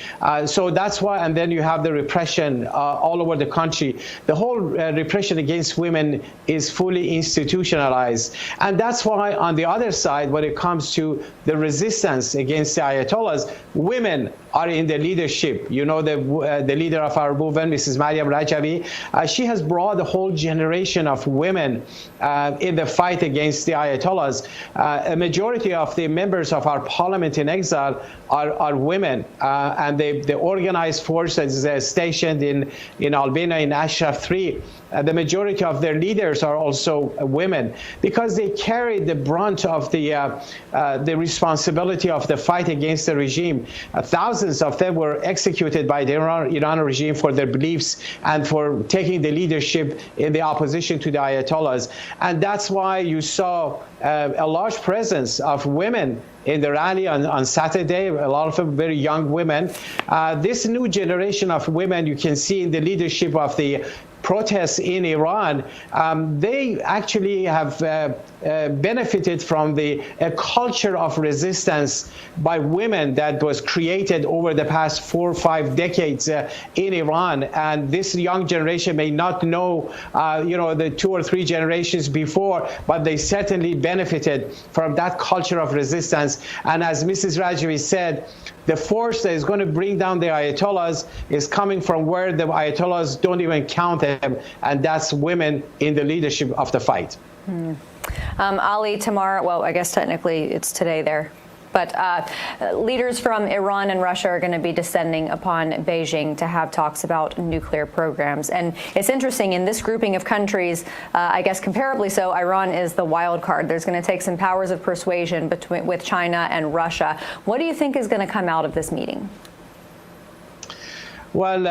So that's why, and then you have the repression all over the country. The whole repression against women is fully institutionalized. And that's why on the other side, when it comes to the resistance against the Ayatollahs, women are in the leadership. You know, the leader of our movement, Mrs. Mariam Rajavi, she has brought a whole generation of women in the fight against the Ayatollahs. A majority of the members of our parliament in exile are women, and the organized force that is stationed in Albania in Ashraf 3. The majority of their leaders are also women because they carry the brunt of the responsibility of the fight against the regime. Thousands of them were executed by the Iran regime for their beliefs and for taking the leadership in the opposition to the Ayatollahs. And that's why you saw a large presence of women in the rally on Saturday, a lot of them very young women. This new generation of women you can see in the leadership of the protests in Iran, they actually have benefited from the culture of resistance by women that was created over the past 4 or 5 decades in Iran. And this young generation may not know, the 2 or 3 generations before, but they certainly benefited from that culture of resistance. And as Mrs. Rajavi said, the force that is going to bring down the Ayatollahs is coming from where the Ayatollahs don't even count them, and that's women in the leadership of the fight.
Ali, tomorrow, well, I guess technically it's today there, but leaders from Iran and Russia are going to be descending upon Beijing to have talks about nuclear programs. And it's interesting, in this grouping of countries, I guess comparably so, Iran is the wild card. There's going to take some powers of persuasion with China and Russia. What do you think is going to come out of this meeting?
Well,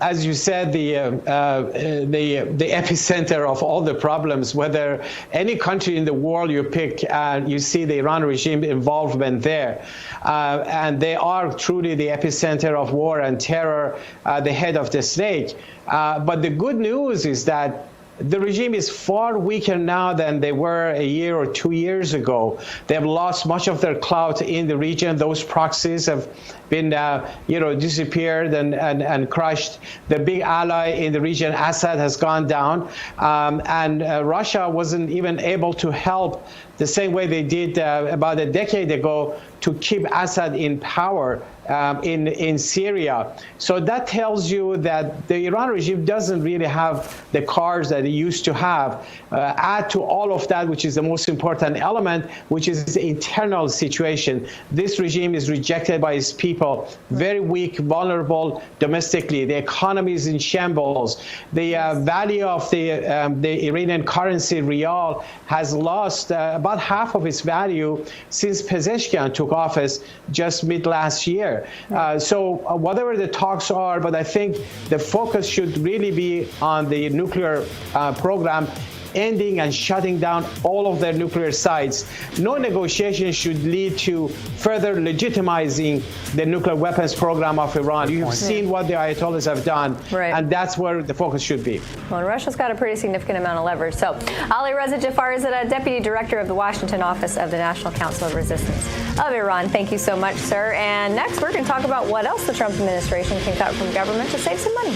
as you said, the epicenter of all the problems, whether any country in the world you pick, you see the Iran regime involvement there. And they are truly the epicenter of war and terror, the head of the snake. But the good news is that the regime is far weaker now than they were a year or 2 years ago. They have lost much of their clout in the region. Those proxies have been, disappeared and crushed. The big ally in the region, Assad, has gone down. And Russia wasn't even able to help the same way they did about a decade ago to keep Assad in power in Syria. So that tells you that the Iran regime doesn't really have the cards that it used to have. Add to all of that, which is the most important element, which is the internal situation. This regime is rejected by its people, very weak, vulnerable domestically. The economy is in shambles. The value of the Iranian currency, rial, has lost about half of its value since Pezeshkian took office just mid last year. So whatever the talks are, but I think the focus should really be on the nuclear program, ending and shutting down all of their nuclear sites. No negotiation should lead to further legitimizing the nuclear weapons program of Iran. You've seen what the Ayatollahs have done, and that's where the focus should be.
Well, and Russia's got a pretty significant amount of leverage. So, Ali Reza Jafar is a Deputy Director of the Washington Office of the National Council of Resistance of Iran. Thank you so much, sir. And next, we're going to talk about what else the Trump administration can cut from government to save some money.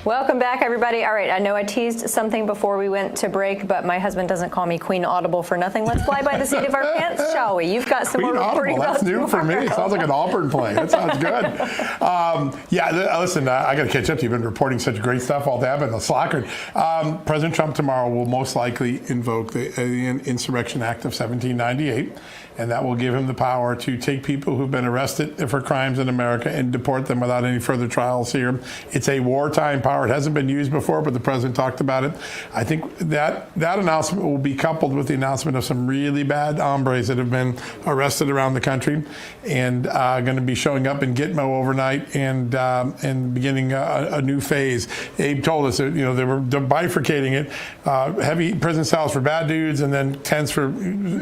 Welcome back, everybody. All right, I know I teased something before we went to break, but my husband doesn't call me Queen Audible for nothing. Let's fly by the seat of our pants, shall we? You've got some
Queen
more reporting
Audible,
about
that's new for me. It sounds like an Auburn play. That sounds good. Listen, I got to catch up to you. You've been reporting such great stuff all day. I've been slackered. President Trump tomorrow will most likely invoke the Alien Insurrection Act of 1798. And that will give him the power to take people who've been arrested for crimes in America and deport them without any further trials here. It's a wartime power. It hasn't been used before, but the president talked about it. I think that announcement will be coupled with the announcement of some really bad hombres that have been arrested around the country and going to be showing up in Gitmo overnight and beginning a new phase. Abe told us that, they were bifurcating it, heavy prison cells for bad dudes and then tents for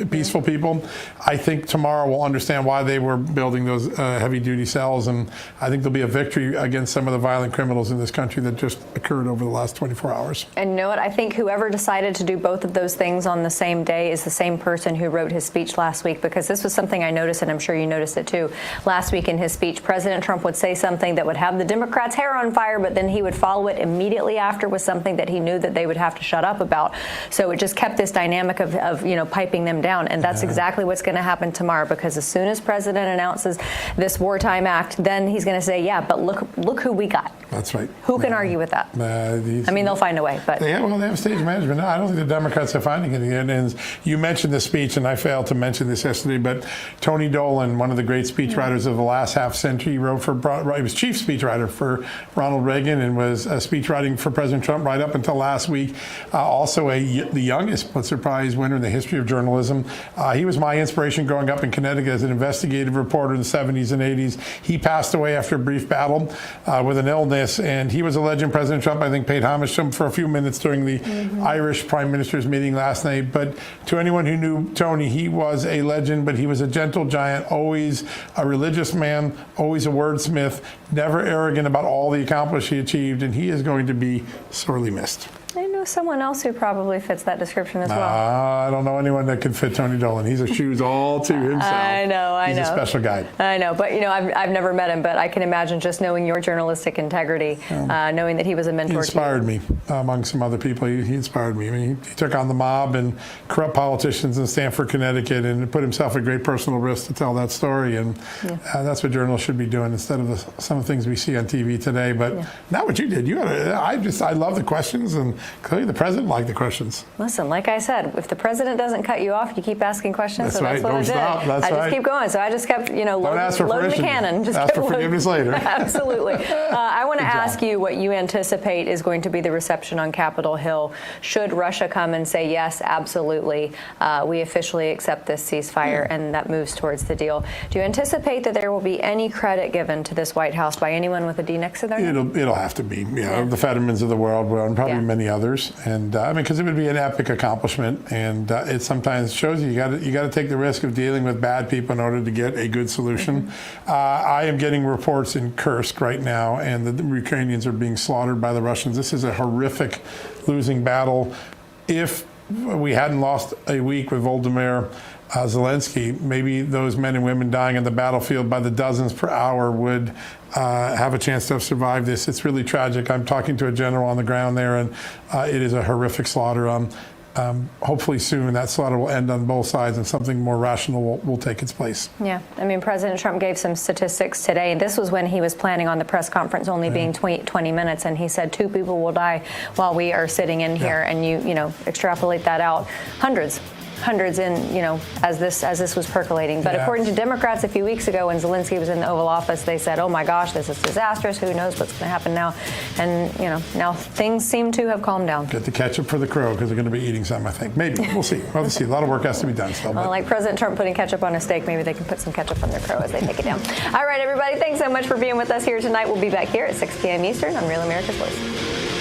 peaceful people. I think tomorrow we'll understand why they were building those heavy-duty cells, and I think there'll be a victory against some of the violent criminals in this country that just occurred over the last 24 hours.
And you know what? I think whoever decided to do both of those things on the same day is the same person who wrote his speech last week, because this was something I noticed, and I'm sure you noticed it too. Last week in his speech, President Trump would say something that would have the Democrats' hair on fire, but then he would follow it immediately after with something that he knew that they would have to shut up about. So it just kept this dynamic of piping them down, and that's exactly what's going to happen tomorrow, because as soon as President announces this wartime act, then he's going to say, yeah, but look who we got.
That's right.
Who can argue with that? They'll find a way. But
they have stage management. I don't think the Democrats are finding it. And you mentioned the speech, and I failed to mention this yesterday, but Tony Dolan, one of the great speechwriters of the last half century, he was chief speechwriter for Ronald Reagan and was speechwriting for President Trump right up until last week. Also the youngest Pulitzer Prize winner in the history of journalism. He was my inspiration growing up in Connecticut as an investigative reporter in the 70s and 80s. He passed away after a brief battle with an illness, and he was a legend. President Trump, I think, paid homage to him for a few minutes during the Irish Prime Minister's meeting last night. But to anyone who knew Tony, he was a legend, but he was a gentle giant, always a religious man, always a wordsmith, never arrogant about all the accomplishments he achieved, and he is going to be sorely missed.
I know someone else who probably fits that description as well.
I don't know anyone that could fit Tony Dolan. He's a shoes all to himself.
I know.
He's a special guy.
I know, but I've never met him, but I can imagine just knowing your journalistic integrity, knowing that he was a mentor.
He inspired me, among some other people. He inspired me. I mean, he took on the mob and corrupt politicians in Stamford, Connecticut, and put himself at great personal risk to tell that story. And that's what journalists should be doing instead of some of the things we see on TV today. But not what you did. I love the questions, and clearly the president liked the questions.
Listen, like I said, if the president doesn't cut you off, you keep asking questions.
That's
so that's
right.
what
Don't
I did.
Stop.
I just keep going. So I just kept, loading the cannon. Just
ask for forgiveness later.
Absolutely. I want to ask you what you anticipate is going to be the reception on Capitol Hill should Russia come and say, yes, absolutely, we officially accept this ceasefire, and that moves towards the deal. Do you anticipate that there will be any credit given to this White House by anyone with a D next to their name?
It'll have to be. The Fettermans of the world, and probably many others. And because it would be an epic accomplishment, and it sometimes shows you got to take the risk of dealing with bad people in order to get a good solution. I am getting reports in Kursk right now, and the Ukrainians are being slaughtered by the Russians. This is a horrific losing battle. If we hadn't lost a week with Volodymyr Zelensky, maybe those men and women dying on the battlefield by the dozens per hour would have a chance to have survived this. It's really tragic. I'm talking to a general on the ground there, and it is a horrific slaughter. Hopefully soon that slaughter will end on both sides and something more rational will take its place.
Yeah, I mean, President Trump gave some statistics today, and this was when he was planning on the press conference only being 20 minutes, and he said 2 people will die while we are sitting in here, and you extrapolate that out, hundreds in, as this was percolating. But according to Democrats a few weeks ago when Zelensky was in the Oval Office, they said, oh my gosh, this is disastrous. Who knows what's going to happen now? And, now things seem to have calmed down.
Get the ketchup for the crow because they're going to be eating some, I think. Maybe. We'll see. We'll see. A lot of work has to be done still.
Well, like President Trump putting ketchup on a steak, maybe they can put some ketchup on their crow as they take it down. All right, everybody, thanks so much for being with us here tonight. We'll be back here at 6 p.m. Eastern on Real America's Voice.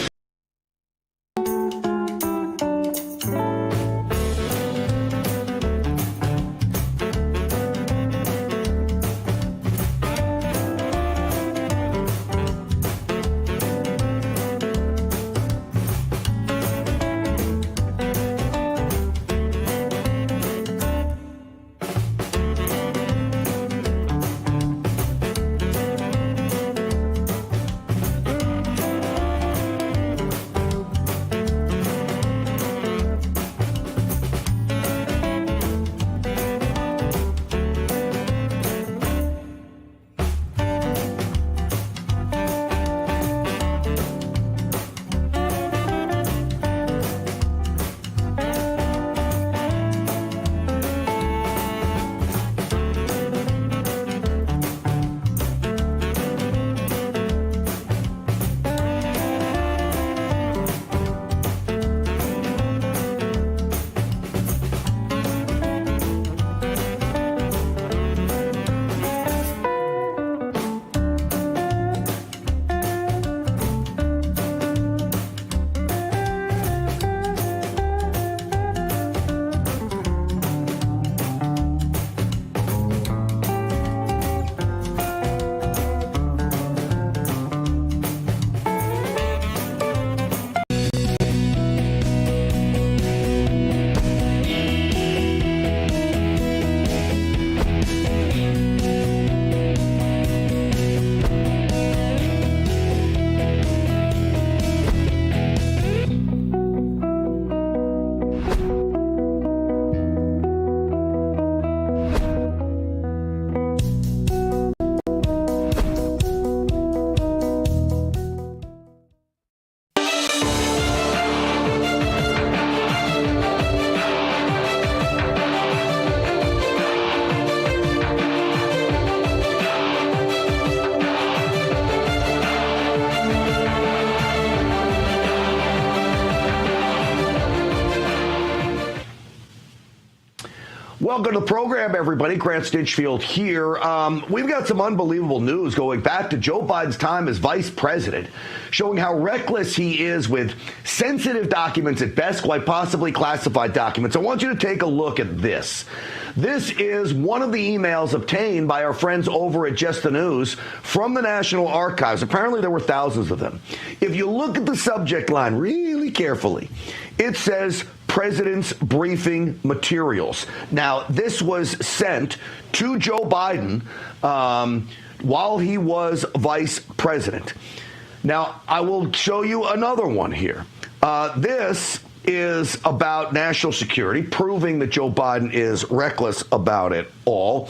Welcome to the program, everybody. Grant Stinchfield here. We've got some unbelievable news going back to Joe Biden's time as vice president, showing how reckless he is with sensitive documents at best, quite possibly classified documents. I want you to take a look at this. This is one of the emails obtained by our friends over at Just the News from the National Archives. Apparently, there were thousands of them. If you look at the subject line really carefully, it says President's briefing materials. Now, this was sent to Joe Biden while he was vice president. Now, I will show you another one here. This is about national security, proving that Joe Biden is reckless about it all.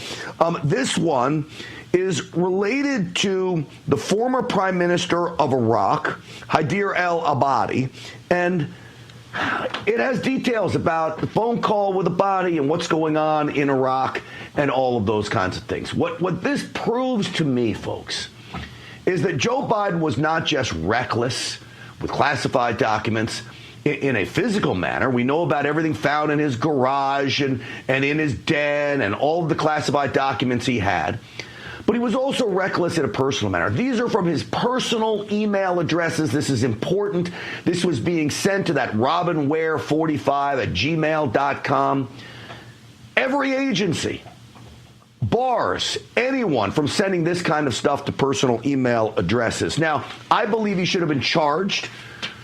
This one is related to the former prime minister of Iraq, Haider al-Abadi, and it has details about the phone call with Abadi and what's going on in Iraq and all of those kinds of things. What this proves to me, folks, is that Joe Biden was not just reckless with classified documents in a physical manner. We know about everything found in his garage and in his den and all of the classified documents he had. But he was also reckless in a personal manner. These are from his personal email addresses. This is important. This was being sent to that robinware45@gmail.com. Every agency bars anyone from sending this kind of stuff to personal email addresses. Now, I believe he should have been charged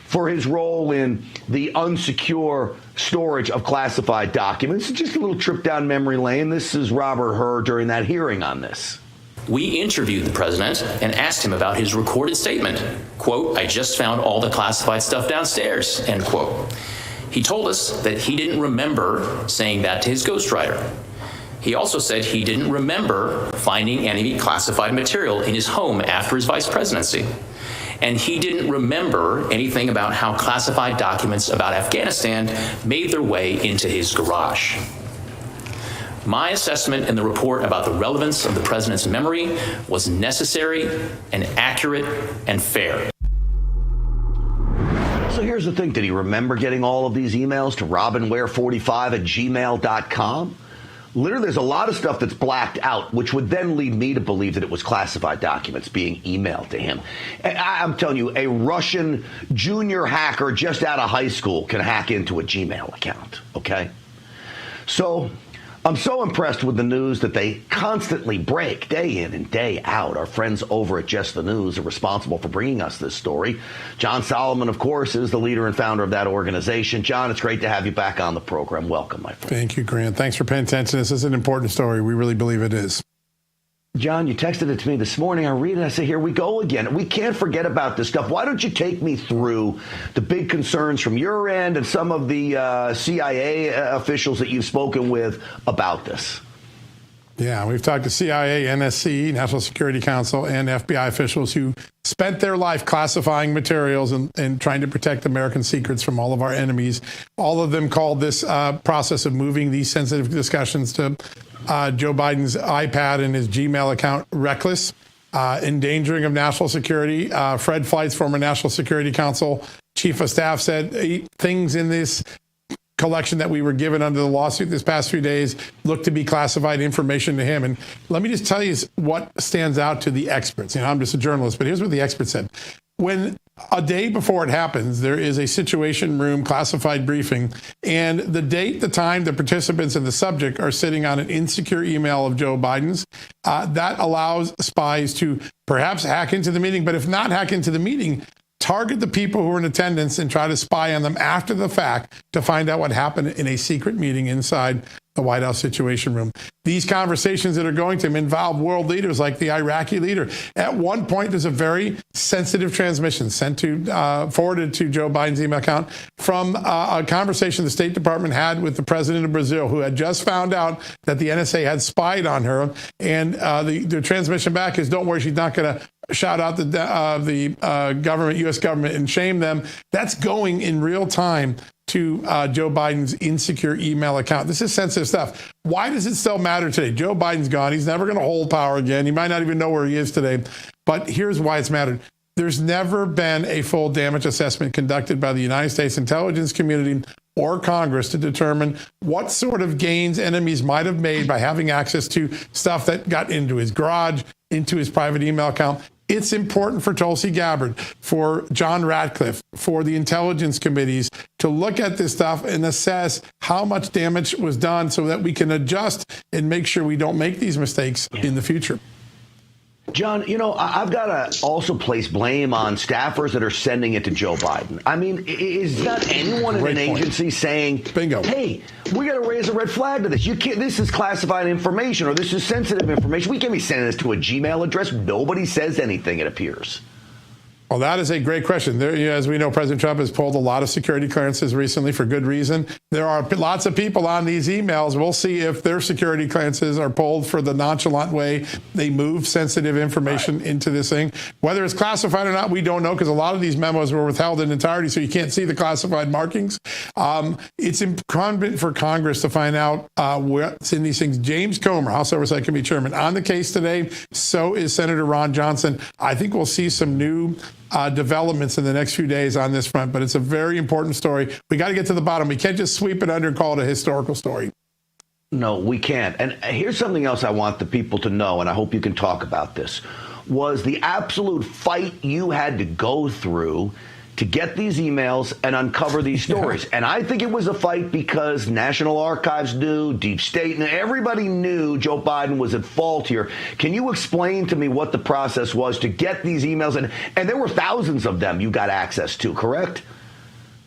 for his role in the unsecure storage of classified documents. Just a little trip down memory lane. This is Robert Hur during that hearing on this.
We interviewed the president and asked him about his recorded statement. Quote, "I just found all the classified stuff downstairs," end quote. He told us that he didn't remember saying that to his ghostwriter. He also said he didn't remember finding any classified material in his home after his vice presidency. And he didn't remember anything about how classified documents about Afghanistan made their way into his garage. My assessment in the report about the relevance of the president's memory was necessary and accurate and fair.
So here's the thing. Did he remember getting all of these emails to robinware45@gmail.com? Literally, there's a lot of stuff that's blacked out, which would then lead me to believe that it was classified documents being emailed to him. And I'm telling you, a Russian junior hacker just out of high school can hack into a Gmail account, okay? So I'm so impressed with the news that they constantly break day in and day out. Our friends over at Just the News are responsible for bringing us this story. John Solomon, of course, is the leader and founder of that organization. John, it's great to have you back on the program. Welcome, my friend.
Thank you, Grant. Thanks for paying attention. This is an important story. We really believe it is.
John, you texted it to me this morning. I read it. I say, here we go again. We can't forget about this stuff. Why don't you take me through the big concerns from your end and some of the CIA officials that you've spoken with about this?
Yeah, we've talked to CIA, NSC, National Security Council, and FBI officials who spent their life classifying materials and trying to protect American secrets from all of our enemies. All of them called this process of moving these sensitive discussions to Joe Biden's iPad and his Gmail account reckless, endangering of national security. Fred Fleitz, former National Security Council Chief of Staff, said 8 things in this collection that we were given under the lawsuit this past few days looked to be classified information to him. And let me just tell you what stands out to the experts. You know, I'm just a journalist, but here's what the experts said. When a day before it happens, there is a situation room classified briefing, and the date, the time, the participants, and the subject are sitting on an insecure email of Joe Biden's. That allows spies to perhaps hack into the meeting, but if not hack into the meeting, target the people who are in attendance and try to spy on them after the fact to find out what happened in a secret meeting inside the White House Situation Room. These conversations that are going to involve world leaders like the Iraqi leader. At one point, there's a very sensitive transmission sent to, forwarded to Joe Biden's email account from a conversation the State Department had with the president of Brazil, who had just found out that the NSA had spied on her. And the transmission back is, don't worry, she's not going to shout out the government, U.S. government, and shame them. That's going in real time to Joe Biden's insecure email account. This is sensitive stuff. Why does it still matter today? Joe Biden's gone. He's never going to hold power again. He might not even know where he is today. But here's why it's mattered. There's never been a full damage assessment conducted by the United States intelligence community or Congress to determine what sort of gains enemies might have made by having access to stuff that got into his garage, into his private email account. It's important for Tulsi Gabbard, for John Ratcliffe, for the intelligence committees to look at this stuff and assess how much damage was done so that we can adjust and make sure we don't make these mistakes in the future.
John, I've got to also place blame on staffers that are sending it to Joe Biden. I mean, is not anyone in an agency saying,
bingo,
hey, we got to raise a red flag to this. You can't, this is classified information or this is sensitive information. We can't be sending this to a Gmail address. Nobody says anything, it appears.
Well, that is a great question. There, as we know, President Trump has pulled a lot of security clearances recently for good reason. There are lots of people on these emails. We'll see if their security clearances are pulled for the nonchalant way they move sensitive information into this thing. Whether it's classified or not, we don't know, because a lot of these memos were withheld in entirety, so you can't see the classified markings. It's incumbent for Congress to find out what's in these things. James Comer, House Oversight Committee Chairman, on the case today. So is Senator Ron Johnson. I think we'll see some new developments in the next few days on this front, but it's a very important story. We got to get to the bottom. We can't just sweep it under and call it a historical story.
No, we can't. And here's something else I want the people to know, and I hope you can talk about this, was the absolute fight you had to go through to get these emails and uncover these stories. And I think it was a fight because National Archives knew, Deep State, and everybody knew Joe Biden was at fault here. Can you explain to me what the process was to get these emails? And there were thousands of them you got access to, correct?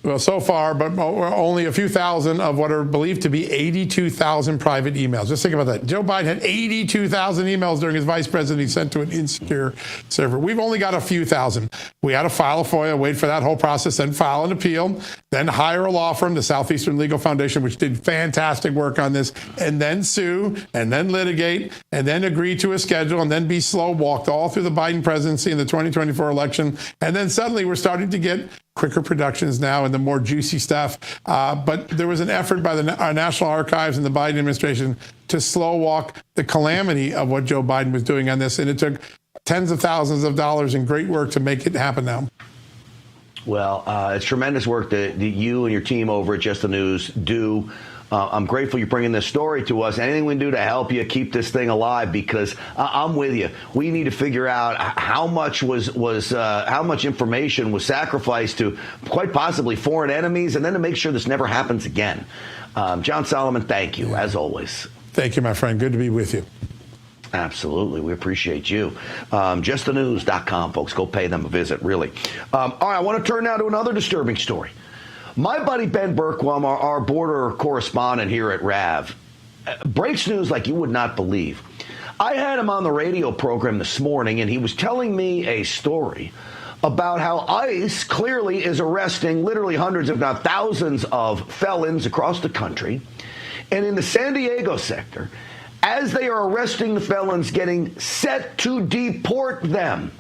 Well, so far, but only a few thousand of what are believed to be 82,000 private emails. Just think about that. Joe Biden had 82,000 emails during his vice presidency sent to an insecure server. We've only got a few thousand. We had to file a FOIA, wait for that whole process, then file an appeal, then hire a law firm, the Southeastern Legal Foundation, which did fantastic work on this, and then sue, and then litigate, and then agree to a schedule, and then be slow walked all through the Biden presidency and the 2024 election. And then suddenly we're starting to get quicker productions now and the more juicy stuff. But there was an effort by our National Archives and the Biden administration to slow walk the calamity of what Joe Biden was doing on this. And it took tens of thousands of dollars and great work to make it happen now.
Well, it's tremendous work that you and your team over at Just the News do. I'm grateful you're bringing this story to us. Anything we can do to help you keep this thing alive, because I'm with you. We need to figure out how much how much information was sacrificed to quite possibly foreign enemies, and then to make sure this never happens again. John Solomon, thank you as always.
Thank you, my friend. Good to be with you.
Absolutely. We appreciate you. JustTheNews.com, folks. Go pay them a visit, really. All right, I want to turn now to another disturbing story. My buddy Ben Berkwam, our border correspondent here at RAV, breaks news like you would not believe. I had him on the radio program this morning, and he was telling me a story about how ICE clearly is arresting literally hundreds, if not thousands, of felons across the country. And in the San Diego sector, as they are arresting the felons, getting set to deport them,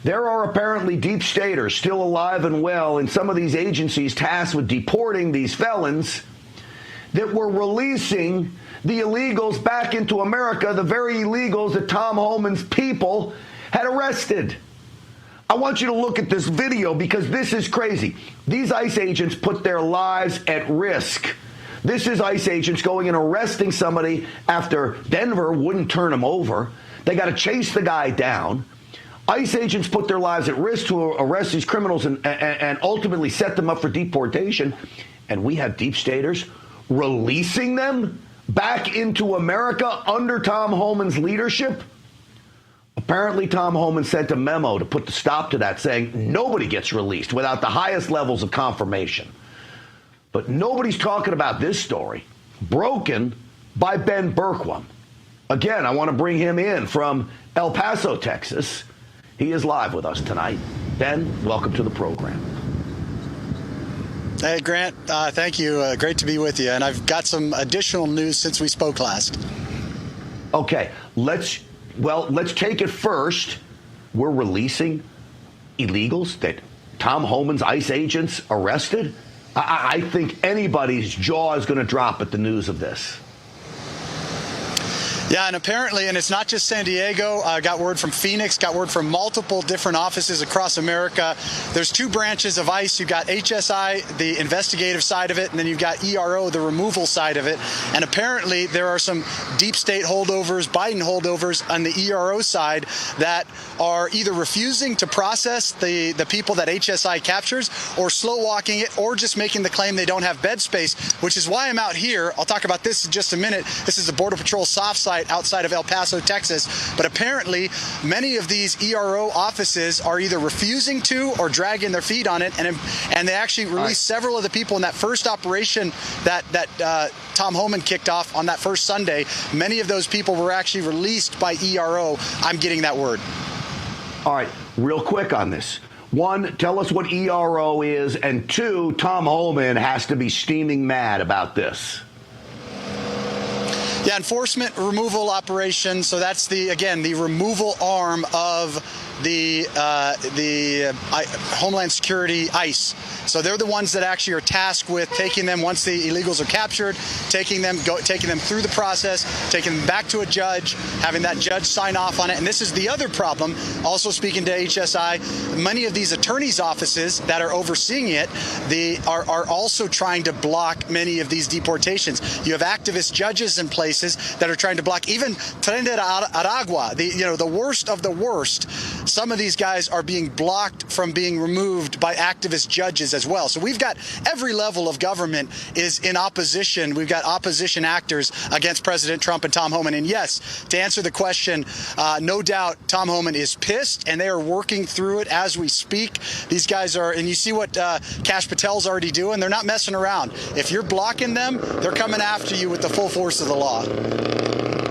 there are apparently deep staters still alive and well in some of these agencies tasked with deporting these felons that were releasing the illegals back into America, the very illegals that Tom Homan's people had arrested. I want you to look at this video because this is crazy. These ICE agents put their lives at risk. This is ICE agents going and arresting somebody after Denver wouldn't turn him over. They got to chase the guy down. ICE agents put their lives at risk to arrest these criminals and ultimately set them up for deportation. And we have deep staters releasing them back into America under Tom Homan's leadership. Apparently, Tom Homan sent a memo to put the stop to that, saying nobody gets released without the highest levels of confirmation. But nobody's talking about this story, broken by Ben Berkwam. Again, I want to bring him in from El Paso, Texas. He is live with us tonight. Ben, welcome to the program.
Hey, Grant. Thank you. Great to be with you. And I've got some additional news since we spoke last.
Okay, let's take it first. We're releasing illegals that Tom Homan's ICE agents arrested. I think anybody's jaw is going to drop at the news of this.
Yeah, and apparently, and it's not just San Diego, got word from Phoenix, got word from multiple different offices across America. There's two branches of ICE. You've got HSI, the investigative side of it, and then you've got ERO, the removal side of it. And apparently there are some deep state holdovers, Biden holdovers on the ERO side that are either refusing to process the people that HSI captures, or slow walking it, or just making the claim they don't have bed space, which is why I'm out here. I'll talk about this in just a minute. This is the Border Patrol soft site outside of El Paso, Texas. But apparently many of these ERO offices are either refusing to or dragging their feet on it, and they actually released several of the people in that first operation that Tom Homan kicked off on that first Sunday. Many of those people were actually released by ERO. I'm getting that word.
All right, real quick on this. One, tell us what ERO is, and two, Tom Homan has to be steaming mad about this.
Yeah, enforcement removal operation. So that's the removal arm of the Homeland Security ICE. So they're the ones that actually are tasked with taking them once the illegals are captured, taking them through the process, taking them back to a judge, having that judge sign off on it. And this is the other problem. Also speaking to HSI, many of these attorneys' offices that are overseeing it, they are also trying to block many of these deportations. You have activist judges in places that are trying to block even Tren de Aragua, the worst of the worst. Some of these guys are being blocked from being removed by activist judges as well. So we've got every level of government is in opposition. We've got opposition actors against President Trump and Tom Homan. And yes, to answer the question, no doubt Tom Homan is pissed, and they are working through it as we speak. These guys are, and you see what Kash Patel's already doing. They're not messing around. If you're blocking them, they're coming after you with the full force of the law.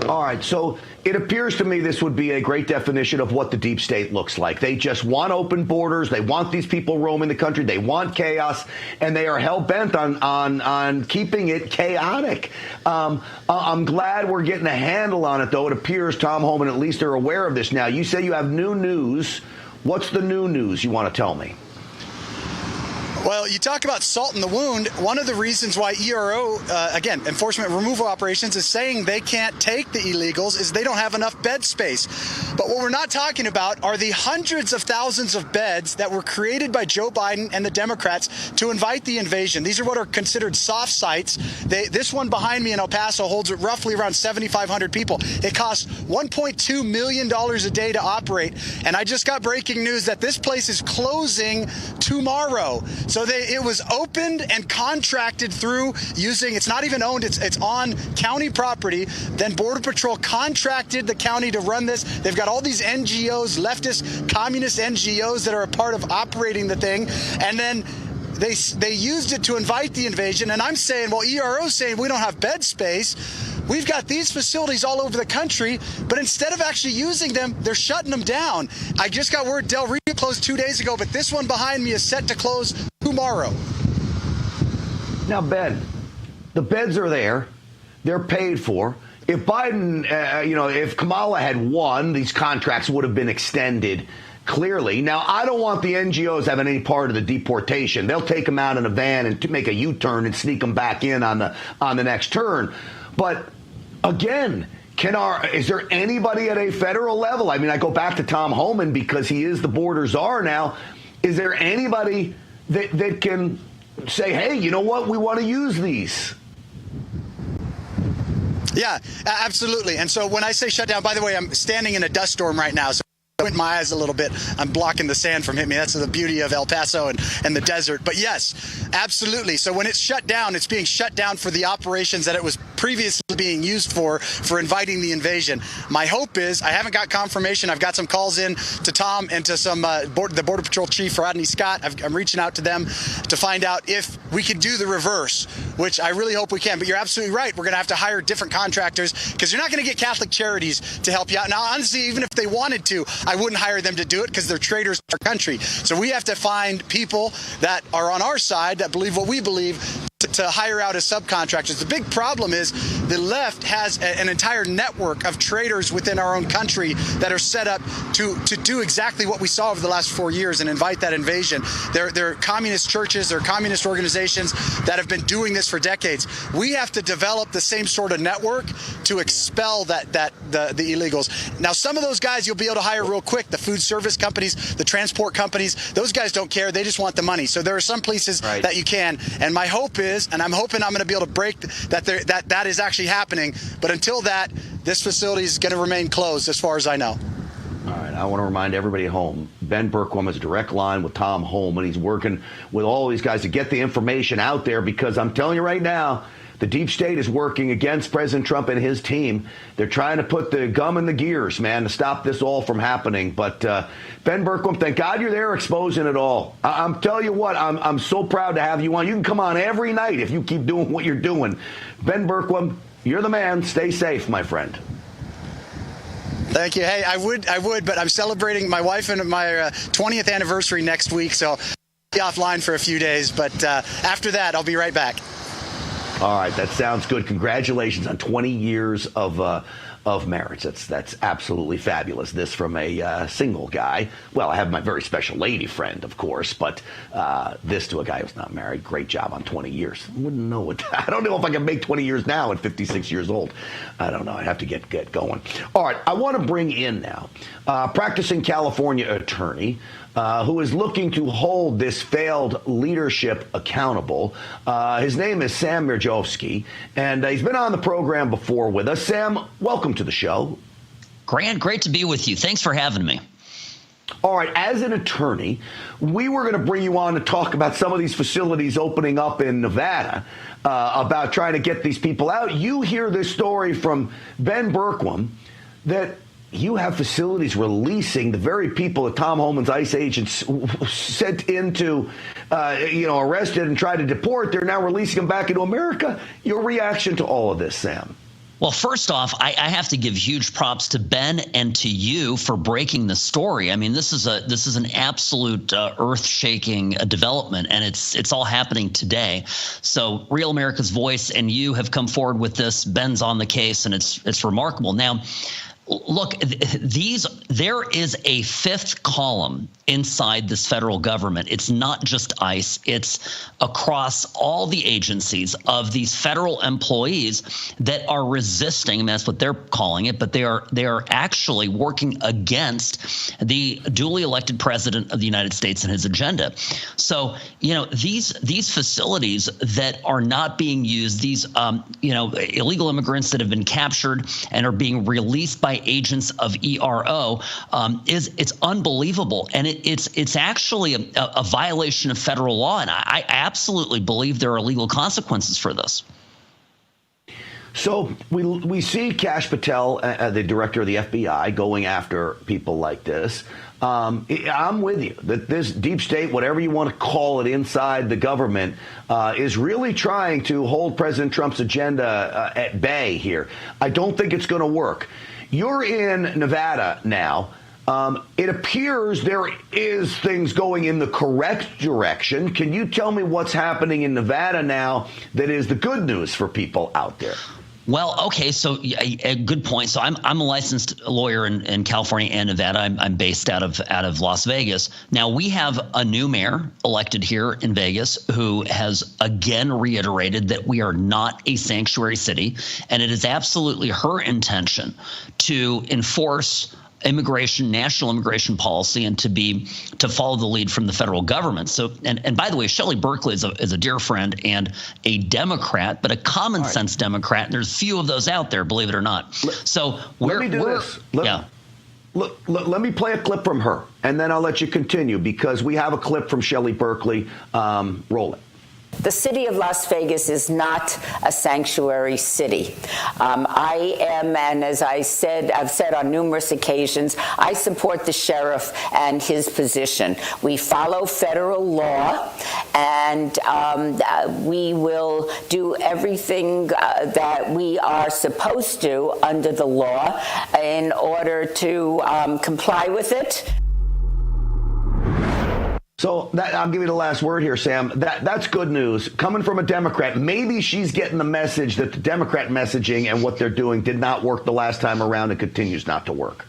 All right, so it appears to me this would be a great definition of what the deep state looks like. They just want open borders. They want these people roaming the country. They want chaos, and they are hell-bent on keeping it chaotic. I'm glad we're getting a handle on it, though. It appears Tom Homan at least are aware of this now. You say you have new news. What's the new news you want to tell me?
Well, you talk about salt in the wound. One of the reasons why ERO, again, enforcement removal operations, is saying they can't take the illegals is they don't have enough bed space. But what we're not talking about are the hundreds of thousands of beds that were created by Joe Biden and the Democrats to invite the invasion. These are what are considered soft sites. This one behind me in El Paso holds roughly around 7,500 people. It costs $1.2 million a day to operate. And I just got breaking news that this place is closing tomorrow. So it was opened and contracted through using, it's not even owned, it's on county property. Then Border Patrol contracted the county to run this. They've got all these NGOs, leftist, communist NGOs that are a part of operating the thing. And then they used it to invite the invasion. And I'm saying, well, ERO's saying we don't have bed space. We've got these facilities all over the country, but instead of actually using them, they're shutting them down. I just got word Del Rio closed 2 days ago, but this one behind me is set to close tomorrow.
Now, Ben, the beds are there. They're paid for. If Biden, if Kamala had won, these contracts would have been extended. Clearly. Now, I don't want the NGOs having any part of the deportation. They'll take them out in a van and make a U-turn and sneak them back in on the next turn. But again, is there anybody at a federal level? I mean, I go back to Tom Homan because he is the border czar now. Is there anybody that can say, hey, you know what? We want to use these.
Yeah, absolutely. And so when I say shut down, by the way, I'm standing in a dust storm right now. So I went my eyes a little bit. I'm blocking the sand from hitting me. That's the beauty of El Paso and the desert. But yes, absolutely. So when it's shut down, it's being shut down for the operations that it was previously being used for inviting the invasion. My hope is, I haven't got confirmation. I've got some calls in to Tom and to some the Border Patrol Chief, Rodney Scott. I'm reaching out to them to find out if we could do the reverse, which I really hope we can. But you're absolutely right. We're going to have to hire different contractors because you're not going to get Catholic Charities to help you out. Now, honestly, even if they wanted to, I wouldn't hire them to do it because they're traitors to our country. So we have to find people that are on our side that believe what we believe to hire out as subcontractors. The big problem is the left has an entire network of traitors within our own country that are set up to do exactly what we saw over the last 4 years and invite that invasion. They're communist churches, they're communist organizations that have been doing this for decades. We have to develop the same sort of network to expel the illegals. Now, some of those guys you'll be able to hire real quick. The food service companies, the transport companies, those guys don't care. They just want the money. So there are some places that you can. And my hope is, and I'm hoping I'm going to be able to break that is actually happening. But until that, this facility is going to remain closed as far as I know.
All right, I want to remind everybody at home, Ben Bergquam has a direct line with Tom Holman. He's working with all these guys to get the information out there, because I'm telling you right now, the deep state is working against President Trump and his team. They're trying to put the gum in the gears, man, to stop this all from happening. But Ben Bergquam, thank God you're there exposing it all. I'm telling you what, I'm so proud to have you on. You can come on every night if you keep doing what you're doing. Ben Bergquam, you're the man. Stay safe, my friend.
Thank you. Hey, I would, but I'm celebrating my wife and my 20th anniversary next week, so I'll be offline for a few days. But after that, I'll be right back.
All right, that sounds good. Congratulations on 20 years of marriage. That's absolutely fabulous. This from a single guy. Well, I have my very special lady friend, of course, but this to a guy who's not married. Great job on 20 years. I wouldn't know what. I don't know if I can make 20 years now at 56 years old. I don't know. I'd have to get going. All right, I want to bring in now practicing California attorney who is looking to hold this failed leadership accountable. His name is Sam Mirjovsky, and he's been on the program before with us. Sam, welcome to the show.
Grant, great to be with you. Thanks for having me.
All right, as an attorney, we were going to bring you on to talk about some of these facilities opening up in Nevada, about trying to get these people out. You hear this story from Ben Bergquam that you have facilities releasing the very people that Tom Holman's ICE agents sent into, arrested and tried to deport. They're now releasing them back into America. Your reaction to all of this, Sam?
Well, first off, I have to give huge props to Ben and to you for breaking the story. I mean, this is an absolute earth-shaking development, and it's all happening today. So, Real America's Voice and you have come forward with this. Ben's on the case, and it's remarkable. Now, look, there is a fifth column inside this federal government. It's not just ICE. It's across all the agencies of these federal employees that are resisting, and that's what they're calling it, but they are actually working against the duly elected president of the United States and his agenda. So, these facilities that are not being used, these, illegal immigrants that have been captured and are being released by agents of ERO, it's unbelievable, and it's actually a violation of federal law, and I absolutely believe there are legal consequences for this.
So we see Kash Patel, the director of the FBI, going after people like this. I'm with you that this deep state, whatever you want to call it, inside the government, is really trying to hold President Trump's agenda at bay here. I don't think it's going to work. You're in Nevada now. It appears there is things going in the correct direction. Can you tell me what's happening in Nevada now that is the good news for people out there?
Well, okay, so a good point. So I'm a licensed lawyer in California and Nevada. I'm based out of Las Vegas. Now, we have a new mayor elected here in Vegas who has again reiterated that we are not a sanctuary city, and it is absolutely her intention to enforce national immigration policy, and to follow the lead from the federal government. So, and by the way, Shelley Berkeley is a dear friend and a Democrat, but a common sense Democrat. And there's few of those out there, believe it or not. So
let me do this. Let me play a clip from her, and then I'll let you continue, because we have a clip from Shelley Berkeley. Roll it.
The city of Las Vegas is not a sanctuary city. I am, and as I've said on numerous occasions, I support the sheriff and his position. We follow federal law, and we will do everything that we are supposed to under the law in order to comply with it.
So I'll give you the last word here, Sam. That's good news. Coming from a Democrat, maybe she's getting the message that the Democrat messaging and what they're doing did not work the last time around and continues not to work.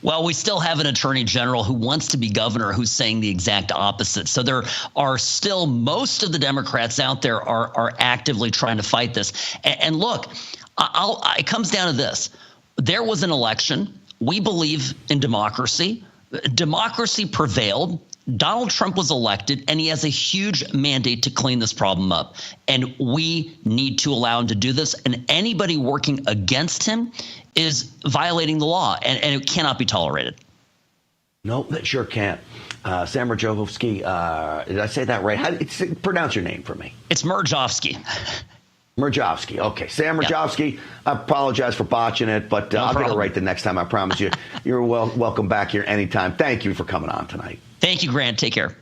Well, we still have an attorney general who wants to be governor who's saying the exact opposite. So there are still most of the Democrats out there are actively trying to fight this. And look, it comes down to this. There was an election. We believe in democracy. Democracy prevailed. Donald Trump was elected, and he has a huge mandate to clean this problem up. And we need to allow him to do this. And anybody working against him is violating the law, and it cannot be tolerated.
No, that sure can't. Sam Mrozovsky, did I say that right? Pronounce your name for me.
It's Mrozovsky.
Mrozovsky. Okay. Sam Mrozovsky, I apologize for botching it, but I'll get it right the next time, I promise you. You're welcome back here anytime. Thank you for coming on tonight.
Thank you, Grant. Take care.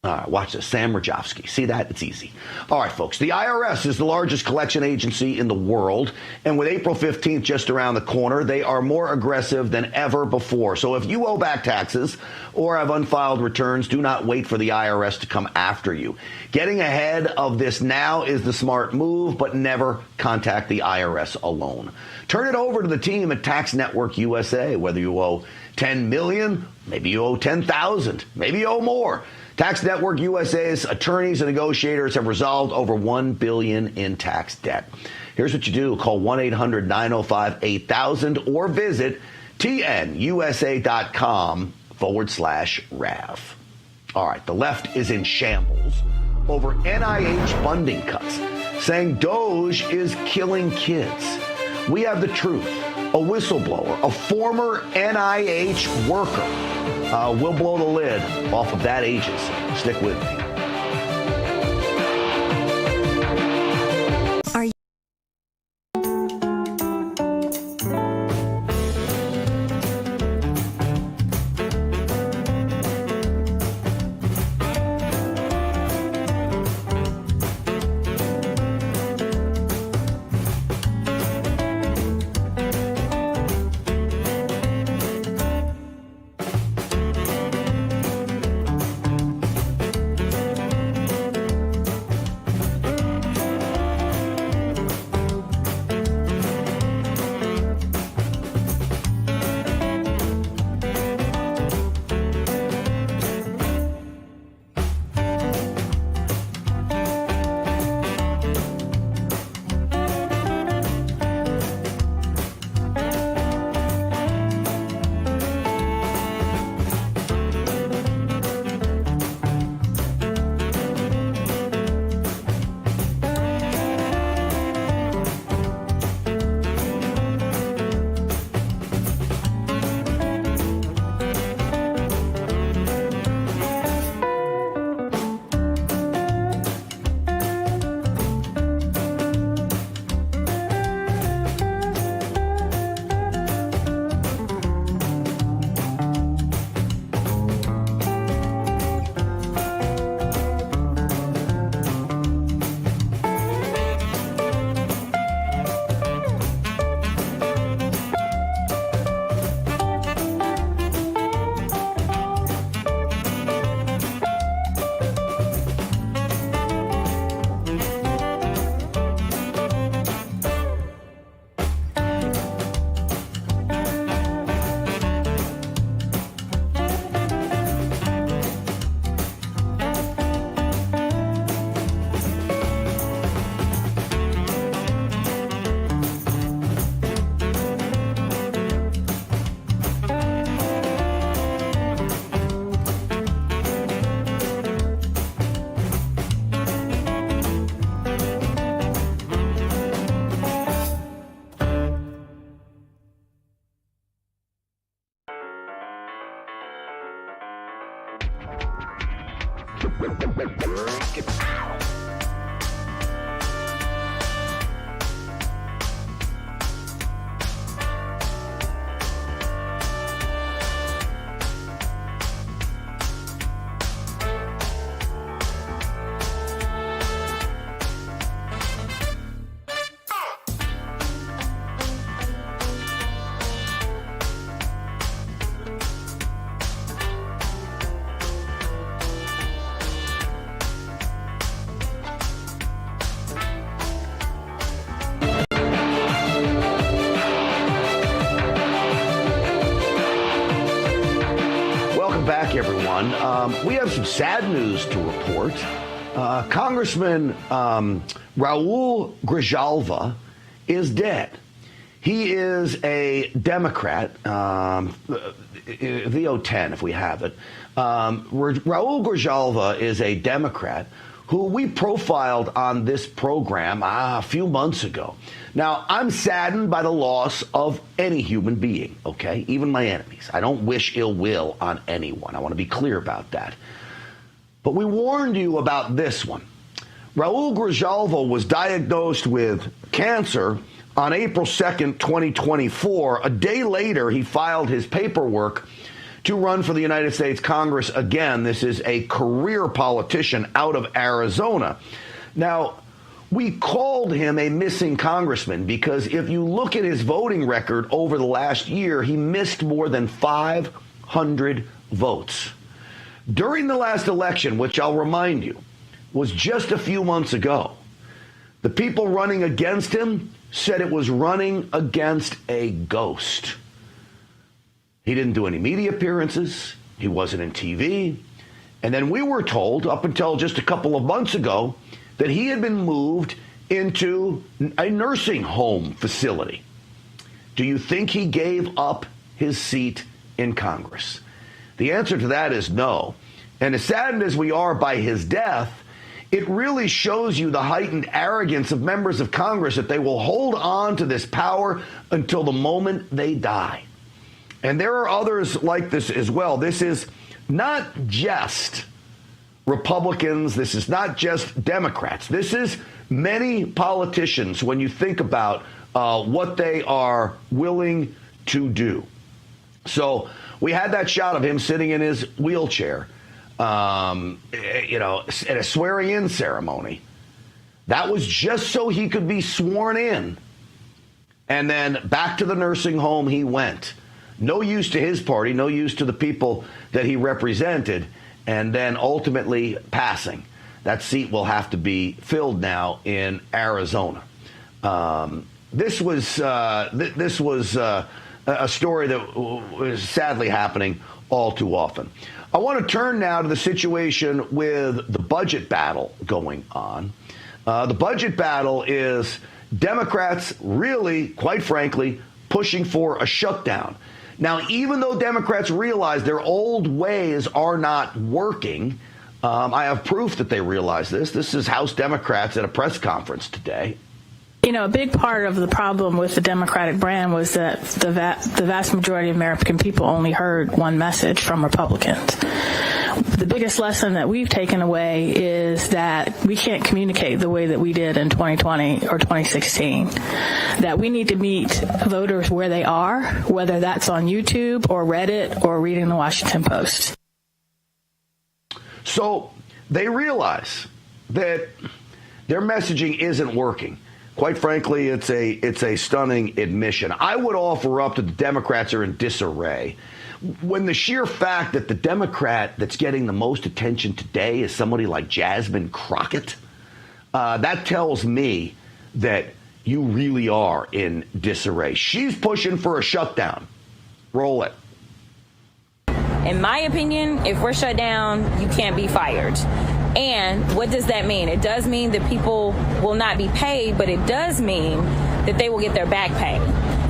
All right, watch this. Sam Mrozovsky. See that? It's easy. All right, folks. The IRS is the largest collection agency in the world. And with April 15th just around the corner, they are more aggressive than ever before. So if you owe back taxes or have unfiled returns, do not wait for the IRS to come after you. Getting ahead of this now is the smart move, but never contact the IRS alone. Turn it over to the team at Tax Network USA, whether you owe $10 million, maybe you owe $10,000, maybe you owe more. Tax Network USA's attorneys and negotiators have resolved over $1 billion in tax debt. Here's what you do. Call 1-800-905-8000 or visit tnusa.com/RAV. All right, the left is in shambles over NIH funding cuts, saying Doge is killing kids. We have the truth. A whistleblower, a former NIH worker, will blow the lid off of that agency. Stick with me. back, everyone. We have some sad news to report. Congressman Raul Grijalva is dead. He is a Democrat, VO10 if we have it. Raul Grijalva is a Democrat who we profiled on this program a few months ago. Now, I'm saddened by the loss of any human being, okay? Even my enemies. I don't wish ill will on anyone. I want to be clear about that. But we warned you about this one. Raul Grijalva was diagnosed with cancer on April 2nd, 2024. A day later, he filed his paperwork to run for the United States Congress again. This is a career politician out of Arizona. Now, we called him a missing congressman because if you look at his voting record over the last year, he missed more than 500 votes. During the last election, which I'll remind you, was just a few months ago, the people running against him said it was running against a ghost. He didn't do any media appearances. He wasn't in TV. And then we were told, up until just a couple of months ago, that he had been moved into a nursing home facility. Do you think he gave up his seat in Congress? The answer to that is no. And as saddened as we are by his death, it really shows you the heightened arrogance of members of Congress that they will hold on to this power until the moment they die. And there are others like this as well. This is not just Republicans. This is not just Democrats. This is many politicians when you think about what they are willing to do. So we had that shot of him sitting in his wheelchair, at a swearing-in ceremony. That was just so he could be sworn in. And then back to the nursing home he went. No use to his party, no use to the people that he represented, and then ultimately passing. That seat will have to be filled now in Arizona. This was a story that was sadly happening all too often. I want to turn now to the situation with the budget battle going on. The budget battle is Democrats really, quite frankly, pushing for a shutdown. Now, even though Democrats realize their old ways are not working, I have proof that they realize this. This is House Democrats at a press conference today.
You know, a big part of the problem with the Democratic brand was that the vast majority of American people only heard one message from Republicans. The biggest lesson that we've taken away is that we can't communicate the way that we did in 2020 or 2016. That we need to meet voters where they are, whether that's on YouTube or Reddit or reading the Washington Post.
So they realize that their messaging isn't working. Quite frankly, it's a stunning admission. I would offer up that the Democrats are in disarray. When the sheer fact that the Democrat that's getting the most attention today is somebody like Jasmine Crockett, that tells me that you really are in disarray. She's pushing for a shutdown. Roll it.
In my opinion, if we're shut down, you can't be fired. And what does that mean? It does mean that people will not be paid, but it does mean that they will get their back pay.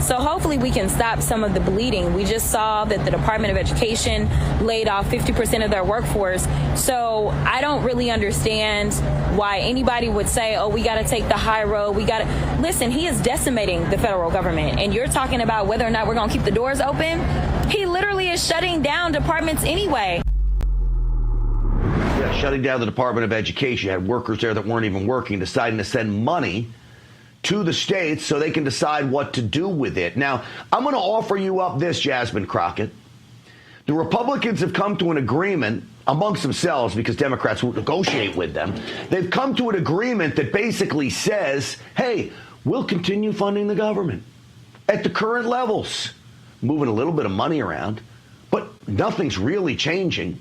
So hopefully we can stop some of the bleeding. We just saw that the Department of Education laid off 50% of their workforce. So I don't really understand why anybody would say, oh, we got to take the high road. Listen, he is decimating the federal government. And you're talking about whether or not we're going to keep the doors open. He literally is shutting down departments anyway.
Yeah, shutting down the Department of Education. You had workers there that weren't even working, deciding to send money to the states so they can decide what to do with it. Now, I'm going to offer you up this, Jasmine Crockett. The Republicans have come to an agreement amongst themselves because Democrats won't negotiate with them. They've come to an agreement that basically says, hey, we'll continue funding the government at the current levels, moving a little bit of money around, but nothing's really changing.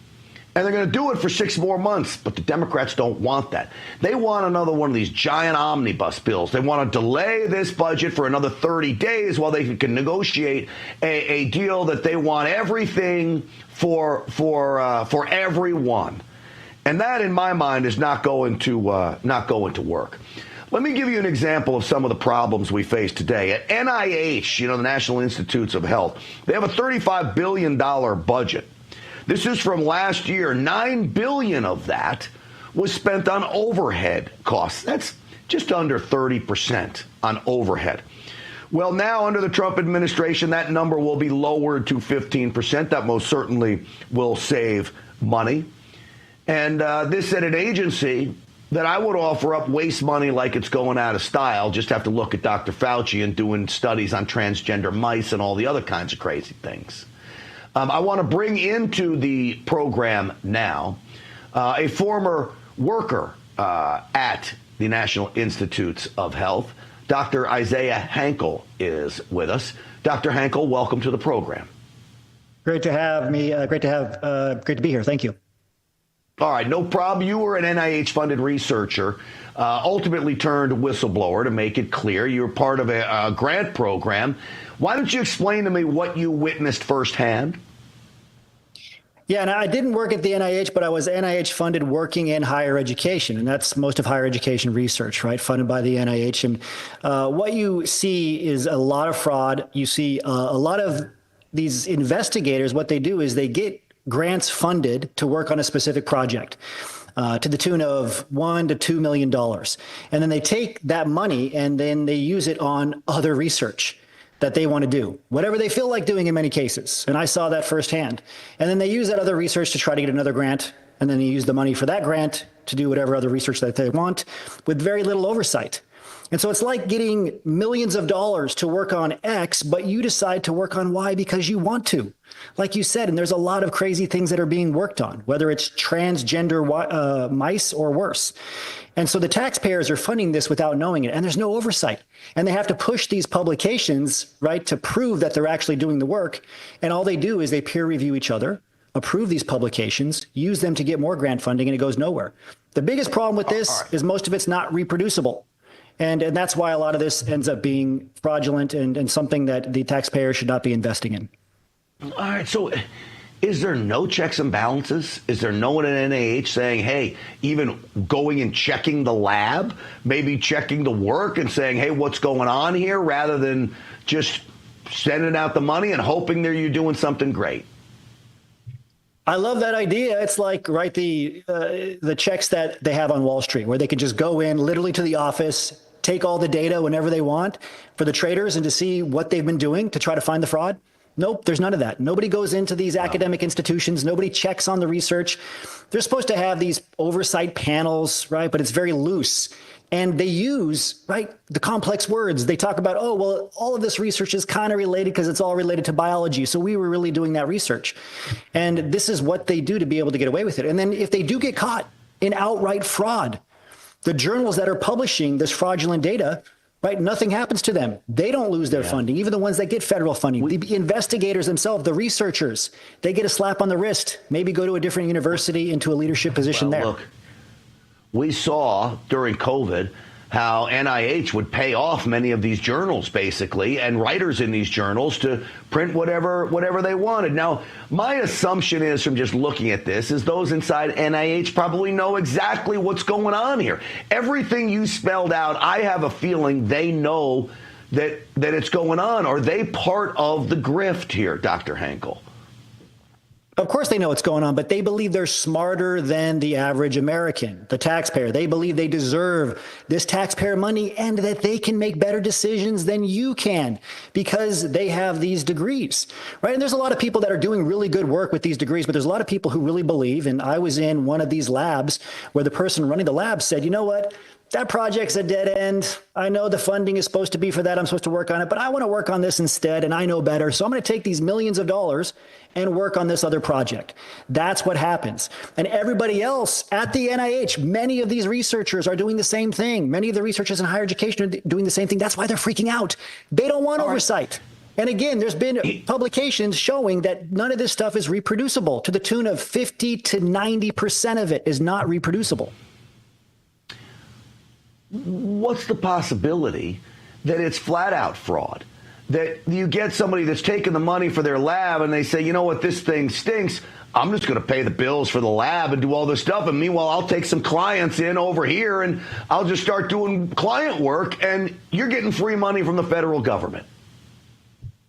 And they're going to do it for 6 more months. But the Democrats don't want that. They want another one of these giant omnibus bills. They want to delay this budget for another 30 days while they can negotiate a deal that they want everything for everyone. And that, in my mind, is not going to work. Let me give you an example of some of the problems we face today. At NIH, the National Institutes of Health, they have a $35 billion budget. This is from last year. $9 billion of that was spent on overhead costs. That's just under 30% on overhead. Well, now under the Trump administration, that number will be lowered to 15%. That most certainly will save money. And this at an agency that I would offer up wastes money like it's going out of style. Just have to look at Dr. Fauci and doing studies on transgender mice and all the other kinds of crazy things. I want to bring into the program now a former worker at the National Institutes of Health. Dr. Isaiah Hankel is with us. Dr. Hankel, welcome to the program.
Great to have me. Great to be here. Thank you.
All right, no problem. You were an NIH-funded researcher, ultimately turned whistleblower to make it clear. You were part of a grant program. Why don't you explain to me what you witnessed firsthand?
Yeah, and I didn't work at the NIH, but I was NIH-funded working in higher education, and that's most of higher education research, right, funded by the NIH. And what you see is a lot of fraud. You see a lot of these investigators, what they do is they get grants funded to work on a specific project to the tune of $1 to $2 million. And then they take that money and then they use it on other research that they want to do, whatever they feel like doing in many cases. And I saw that firsthand. And then they use that other research to try to get another grant. And then they use the money for that grant to do whatever other research that they want with very little oversight. And so it's like getting millions of dollars to work on X, but you decide to work on Y because you want to. Like you said, and there's a lot of crazy things that are being worked on, whether it's transgender mice or worse. And so the taxpayers are funding this without knowing it, and there's no oversight. And they have to push these publications, right, to prove that they're actually doing the work. And all they do is they peer review each other, approve these publications, use them to get more grant funding, and it goes nowhere. The biggest problem with this is most of it's not reproducible. And that's why a lot of this ends up being fraudulent and something that the taxpayer should not be investing in.
All right. So is there no checks and balances? Is there no one at NIH saying, hey, even going and checking the lab, maybe checking the work and saying, hey, what's going on here, rather than just sending out the money and hoping that you're doing something great?
I love that idea. It's like, right, the checks that they have on Wall Street, where they can just go in literally to the office, take all the data whenever they want for the traders and to see what they've been doing to try to find the fraud. Nope, there's none of that. Nobody goes into these academic institutions. Nobody checks on the research. They're supposed to have these oversight panels, right? But it's very loose. And they use, right, the complex words. They talk about, oh, well, all of this research is kind of related because it's all related to biology. So we were really doing that research. And this is what they do to be able to get away with it. And then if they do get caught in outright fraud, the journals that are publishing this fraudulent data, right, nothing happens to them. They don't lose their funding, even the ones that get federal funding. The investigators themselves, the researchers, they get a slap on the wrist, maybe go to a different university into a leadership position there.
Look, we saw during COVID how NIH would pay off many of these journals, basically, and writers in these journals to print whatever they wanted. Now, my assumption is, from just looking at this, is those inside NIH probably know exactly what's going on here. Everything you spelled out, I have a feeling they know that it's going on. Are they part of the grift here, Dr. Hankel?
Of course they know what's going on, but they believe they're smarter than the average American, the taxpayer. They believe they deserve this taxpayer money and that they can make better decisions than you can because they have these degrees, right? And there's a lot of people that are doing really good work with these degrees, but there's a lot of people who really believe, and I was in one of these labs where the person running the lab said, you know what? That project's a dead end. I know the funding is supposed to be for that. I'm supposed to work on it, but I want to work on this instead, and I know better. So I'm going to take these millions of dollars and work on this other project. That's what happens. And everybody else at the NIH, many of these researchers are doing the same thing. Many of the researchers in higher education are doing the same thing. That's why they're freaking out. They don't want oversight. And again, there's been publications showing that none of this stuff is reproducible, to the tune of 50 to 90% of it is not reproducible.
What's the possibility that it's flat out fraud? That you get somebody that's taking the money for their lab and they say, you know what, this thing stinks. I'm just going to pay the bills for the lab and do all this stuff. And meanwhile, I'll take some clients in over here and I'll just start doing client work. And you're getting free money from the federal government.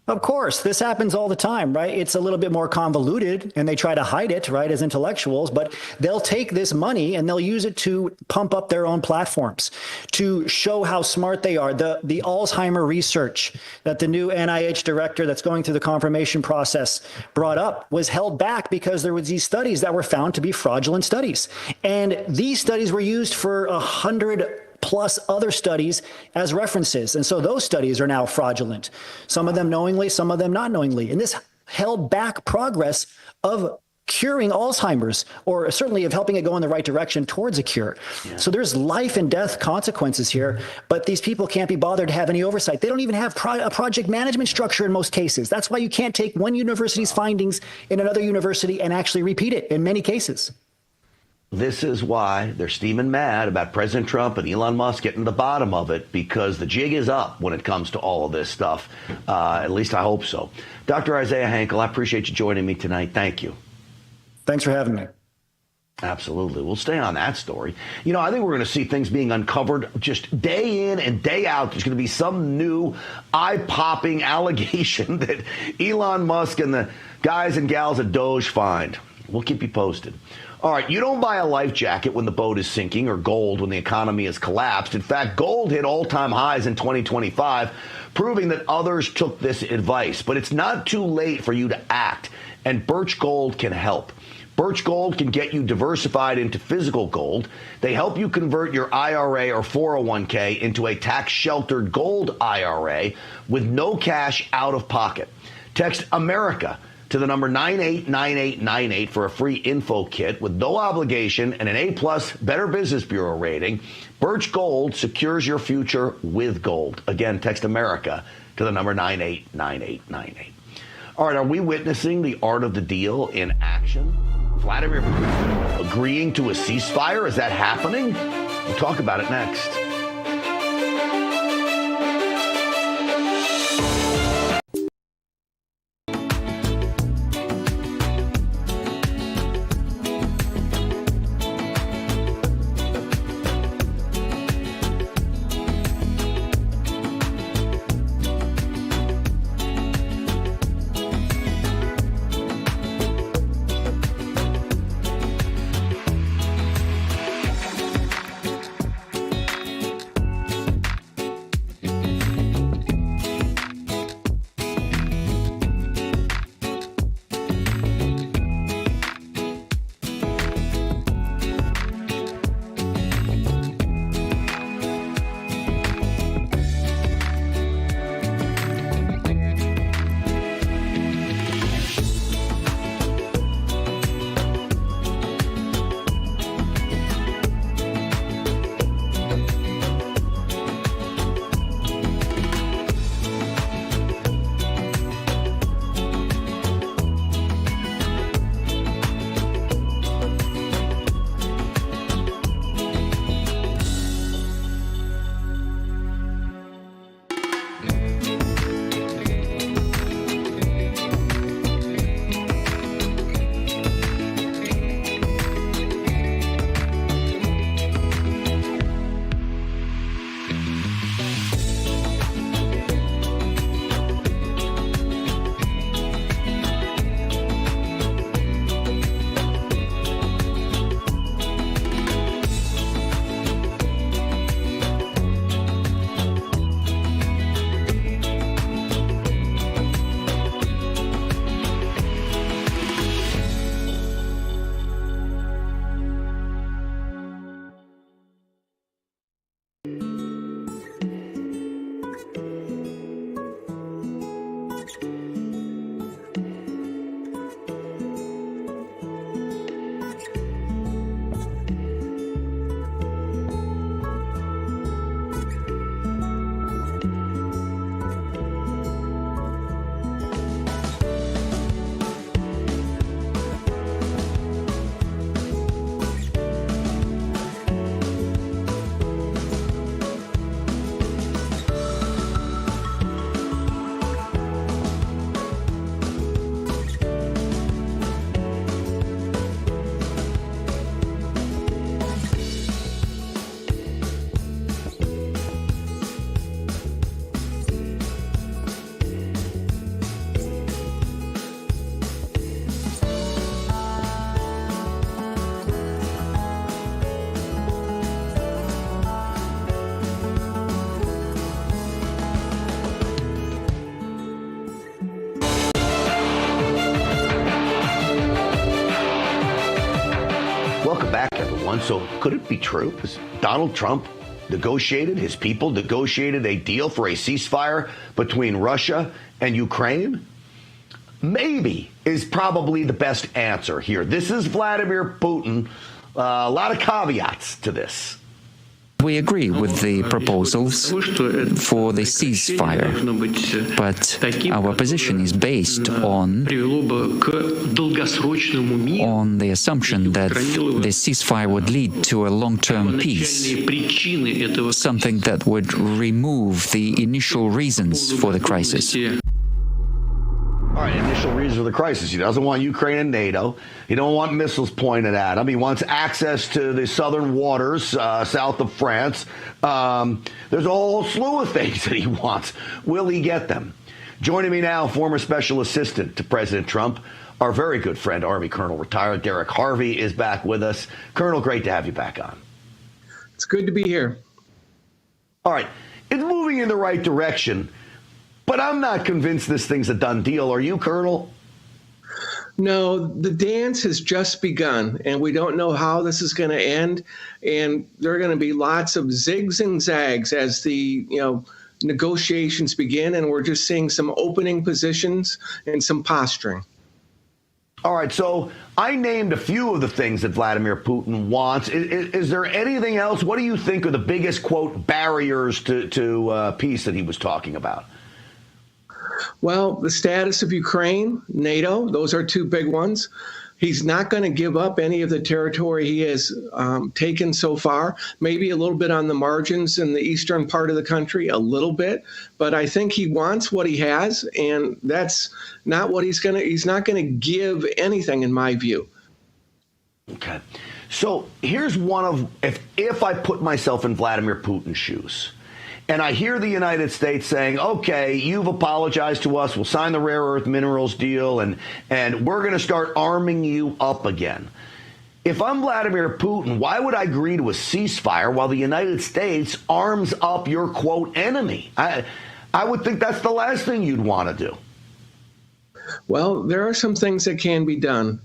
Of course, this happens all the time, right? It's a little bit more convoluted and they try to hide it, right, as intellectuals, but they'll take this money and they'll use it to pump up their own platforms, to show how smart they are. The Alzheimer research that the new NIH director that's going through the confirmation process brought up was held back because there was these studies that were found to be fraudulent studies. And these studies were used for 100 plus other studies as references. And so those studies are now fraudulent, some of them knowingly, some of them not knowingly. And this held back progress of curing Alzheimer's, or certainly of helping it go in the right direction towards a cure. Yeah. So there's life and death consequences here, but these people can't be bothered to have any oversight. They don't even have a project management structure in most cases. That's why you can't take one university's findings in another university and actually repeat it in many cases.
This is why they're steaming mad about President Trump and Elon Musk getting to the bottom of it, because the jig is up when it comes to all of this stuff. At least I hope so. Dr. Isaiah Hankel, I appreciate you joining me tonight. Thank you.
Thanks for having me.
Absolutely. We'll stay on that story. You know, I think we're going to see things being uncovered just day in and day out. There's going to be some new eye-popping allegation that Elon Musk and the guys and gals at Doge find. We'll keep you posted. All right, you don't buy a life jacket when the boat is sinking or gold when the economy has collapsed. In fact, gold hit all-time highs in 2025, proving that others took this advice. But it's not too late for you to act, and Birch Gold can help. Birch Gold can get you diversified into physical gold. They help you convert your IRA or 401k into a tax-sheltered gold IRA with no cash out of pocket. Text America to the number 989898 for a free info kit with no obligation and an A+ Better Business Bureau rating. Birch Gold secures your future with gold. Again, text America to the number 989898. All right, are we witnessing the art of the deal in action? Vladimir Putin agreeing to a ceasefire? Is that happening? We'll talk about it next. one. So could it be true? Has Donald Trump his people negotiated a deal for a ceasefire between Russia and Ukraine? Maybe is probably the best answer here. This is Vladimir Putin. A lot of caveats to this.
We agree with the proposals for the ceasefire, but our position is based on the assumption that the ceasefire would lead to a long-term peace, something that would remove the initial reasons for the crisis.
All right, initial reason for the crisis. He doesn't want Ukraine and NATO. He don't want missiles pointed at him. He wants access to the southern waters south of France. There's a whole slew of things that he wants. Will he get them? Joining me now, former special assistant to President Trump, our very good friend, Army Colonel retired Derek Harvey, is back with us. Colonel, great to have you back on.
It's good to be here.
All right, it's moving in the right direction. But I'm not convinced this thing's a done deal. Are you, Colonel?
No, the dance has just begun, and we don't know how this is going to end. And there are going to be lots of zigs and zags as the negotiations begin, and we're just seeing some opening positions and some posturing.
All right, so I named a few of the things that Vladimir Putin wants. Is there anything else? What do you think are the biggest, quote, barriers to peace that he was talking about?
Well, the status of Ukraine, NATO, those are two big ones. He's not going to give up any of the territory he has taken so far, maybe a little bit on the margins in the eastern part of the country, a little bit. But I think he wants what he has, and that's not what he's not going to give anything, in my view.
Okay. So here's one of, if I put myself in Vladimir Putin's shoes, and I hear the United States saying, okay, you've apologized to us. We'll sign the rare earth minerals deal, and we're going to start arming you up again. If I'm Vladimir Putin, why would I agree to a ceasefire while the United States arms up your, quote, enemy? I would think that's the last thing you'd want to do.
Well, there are some things that can be done.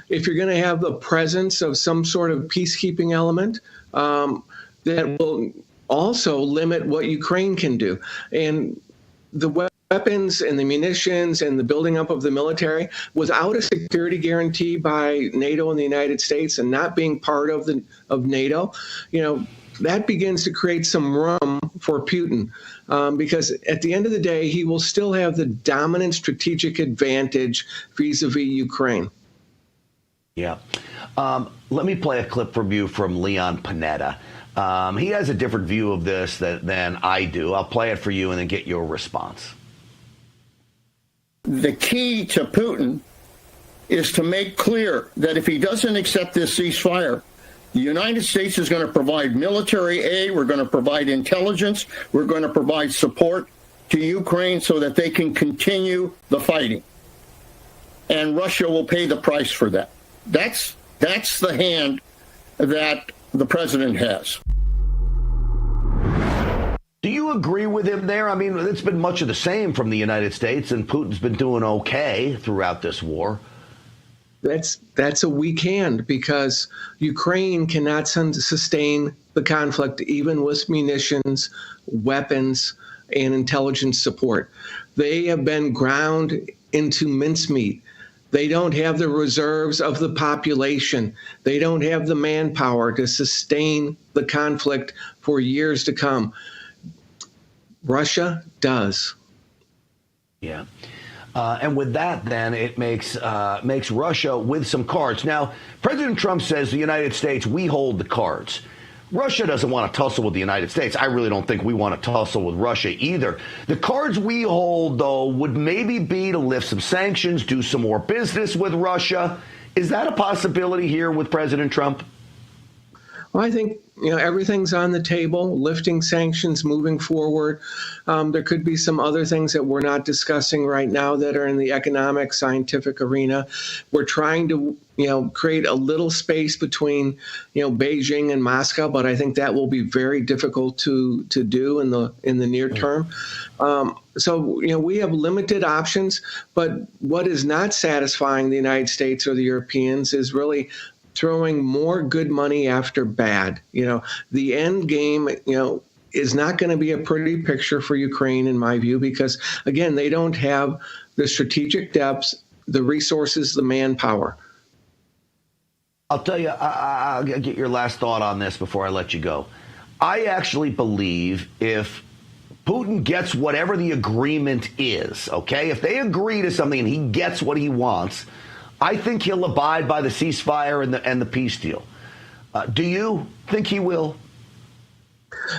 If you're going to have the presence of some sort of peacekeeping element, that will also limit what Ukraine can do. And the weapons and the munitions and the building up of the military, without a security guarantee by NATO and the United States and not being part of NATO, that begins to create some room for Putin. Because at the end of the day, he will still have the dominant strategic advantage vis-a-vis Ukraine.
Yeah. Let me play a clip from you from Leon Panetta. He has a different view of this than I do. I'll play it for you and then get your response.
The key to Putin is to make clear that if he doesn't accept this ceasefire, the United States is going to provide military aid, we're going to provide intelligence, we're going to provide support to Ukraine so that they can continue the fighting. And Russia will pay the price for that. That's the hand that the president has.
Do you agree with him there? I mean, it's been much of the same from the United States, and Putin's been doing okay throughout this war.
That's a weak hand, because Ukraine cannot sustain the conflict even with munitions, weapons, and intelligence support. They have been ground into mincemeat. They don't have the reserves of the population. They don't have the manpower to sustain the conflict for years to come. Russia does.
Yeah. And with that, then, it makes Russia with some cards. Now, President Trump says the United States, we hold the cards. Russia doesn't want to tussle with the United States. I really don't think we want to tussle with Russia either. The cards we hold, though, would maybe be to lift some sanctions, do some more business with Russia. Is that a possibility here with President Trump?
Well, I think everything's on the table, lifting sanctions, moving forward. There could be some other things that we're not discussing right now that are in the economic, scientific arena. We're trying to, create a little space between, Beijing and Moscow, but I think that will be very difficult to do in the near term. So, we have limited options, but what is not satisfying the United States or the Europeans is really throwing more good money after bad. The end game, is not going to be a pretty picture for Ukraine, in my view, because, again, they don't have the strategic depths, the resources, the manpower.
I'll tell you, I'll get your last thought on this before I let you go. I actually believe if Putin gets whatever the agreement is, okay, if they agree to something and he gets what he wants, I think he'll abide by the ceasefire and the peace deal. Do you think he will?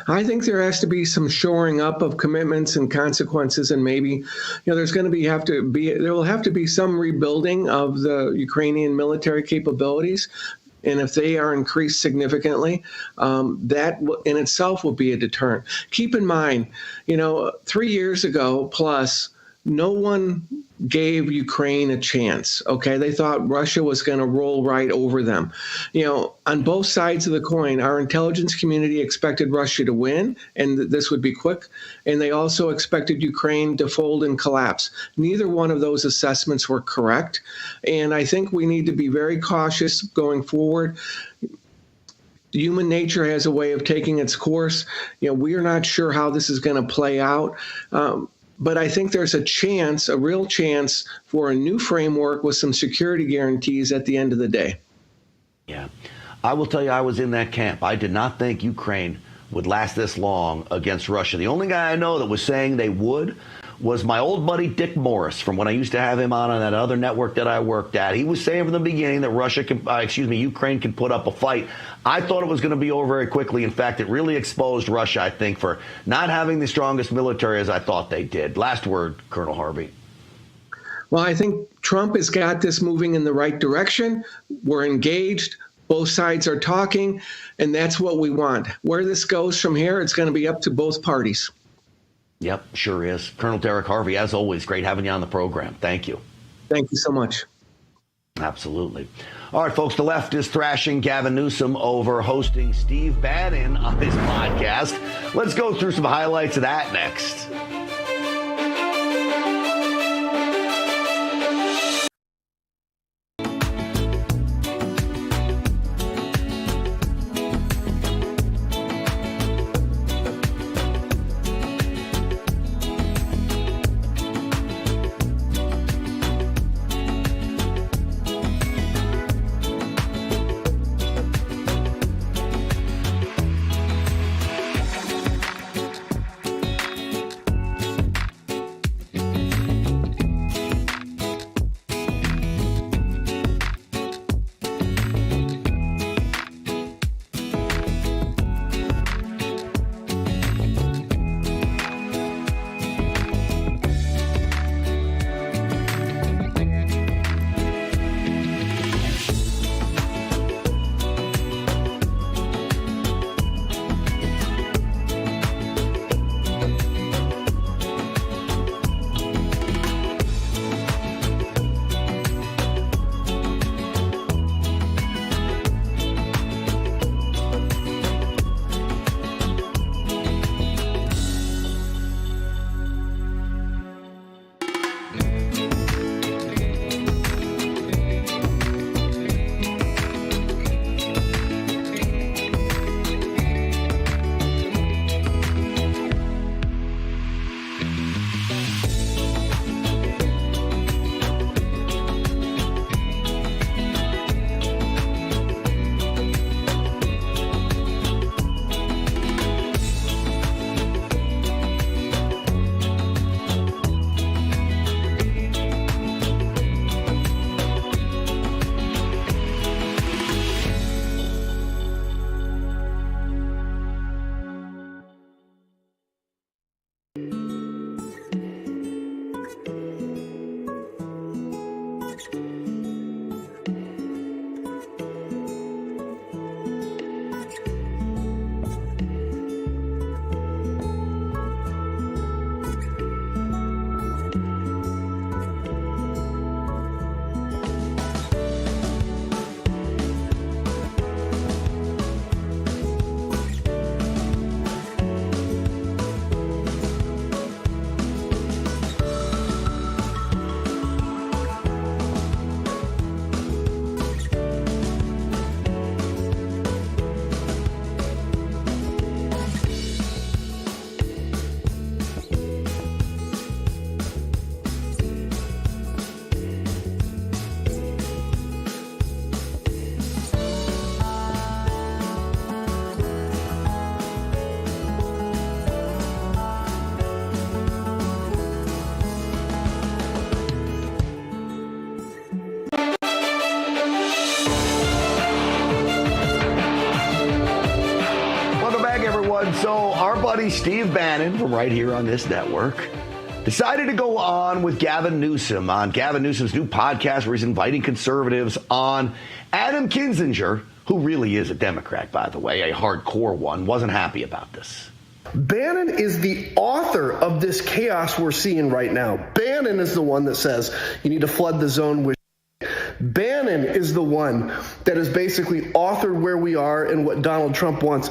I think there has to be some shoring up of commitments and consequences, and maybe, there's going to there will have to be some rebuilding of the Ukrainian military capabilities. And if they are increased significantly, that in itself will be a deterrent. Keep in mind, 3 years ago plus, no one gave Ukraine a chance. Okay, they thought Russia was going to roll right over them. On both sides of the coin, our intelligence community expected Russia to win, and this would be quick. And they also expected Ukraine to fold and collapse. Neither one of those assessments were correct. And I think we need to be very cautious going forward. Human nature has a way of taking its course. We are not sure how this is going to play out. But I think there's a real chance for a new framework with some security guarantees at the end of the day.
Yeah. I will tell you, I was in that camp. I did not think Ukraine would last this long against Russia. The only guy I know that was saying they would was my old buddy Dick Morris from when I used to have him on that other network that I worked at. He was saying from the beginning that Ukraine can put up a fight. I thought it was going to be over very quickly. In fact, it really exposed Russia, I think, for not having the strongest military as I thought they did. Last word, Colonel Harvey.
Well, I think Trump has got this moving in the right direction. We're engaged. Both sides are talking, and that's what we want. Where this goes from here, it's going to be up to both parties.
Yep, sure is. Colonel Derek Harvey, as always, great having you on the program. Thank you.
Thank you so much.
Absolutely. All right, folks, the left is thrashing Gavin Newsom over hosting Steve Bannon on his podcast. Let's go through some highlights of that next. buddy Steve Bannon from right here on this network decided to go on with Gavin Newsom on Gavin Newsom's new podcast where he's inviting conservatives on. Adam Kinzinger, who really is a Democrat, by the way, a hardcore one, wasn't happy about this.
Bannon is the author of this chaos we're seeing right now. Bannon is the one that says you need to flood the zone with. Bannon is the one that has basically authored where we are and what Donald Trump wants.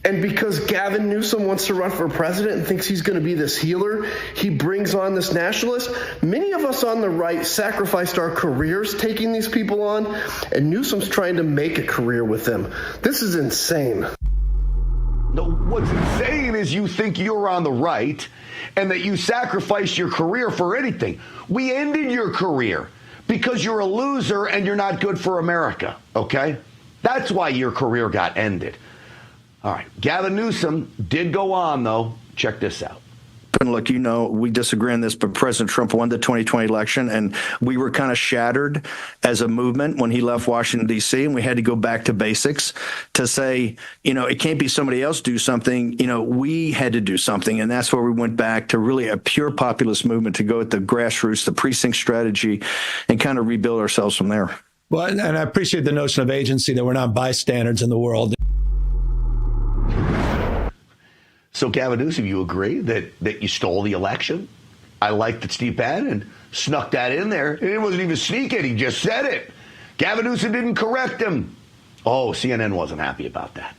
And because Gavin Newsom wants to run for president and thinks he's going to be this healer, he brings on this nationalist. Many of us on the right sacrificed our careers taking these people on, and Newsom's trying to make a career with them. This is insane.
No, what's insane is you think you're on the right and that you sacrificed your career for anything. We ended your career because you're a loser and you're not good for America, okay? That's why your career got ended. All right, Gavin Newsom did go on, though. Check this out.
And look, you know, we disagree on this, but President Trump won the 2020 election, and we were kind of shattered as a movement when he left Washington, D.C., and we had to go back to basics to say, you know, it can't be somebody else do something. You know, we had to do something, and that's where we went back to really a pure populist movement to go at the grassroots, the precinct strategy, and kind of rebuild ourselves from there.
Well, and I appreciate the notion of agency, that we're not bystanders in the world.
So, Gavin Newsom, you agree that you stole the election? I like that Steve Bannon snuck that in there. It wasn't even sneaking. He just said it. Gavin Newsom didn't correct him. Oh, CNN wasn't happy about that.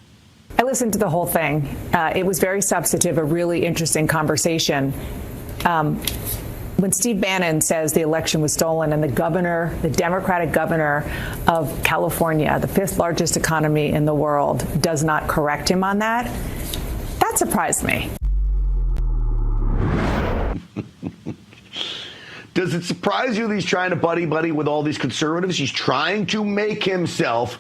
I listened to the whole thing. It was very substantive, a really interesting conversation. When Steve Bannon says the election was stolen and the governor, the Democratic governor of California, the fifth largest economy in the world, does not correct him on that, that surprised me.
Does it surprise you that he's trying to buddy-buddy with all these conservatives? He's trying to make himself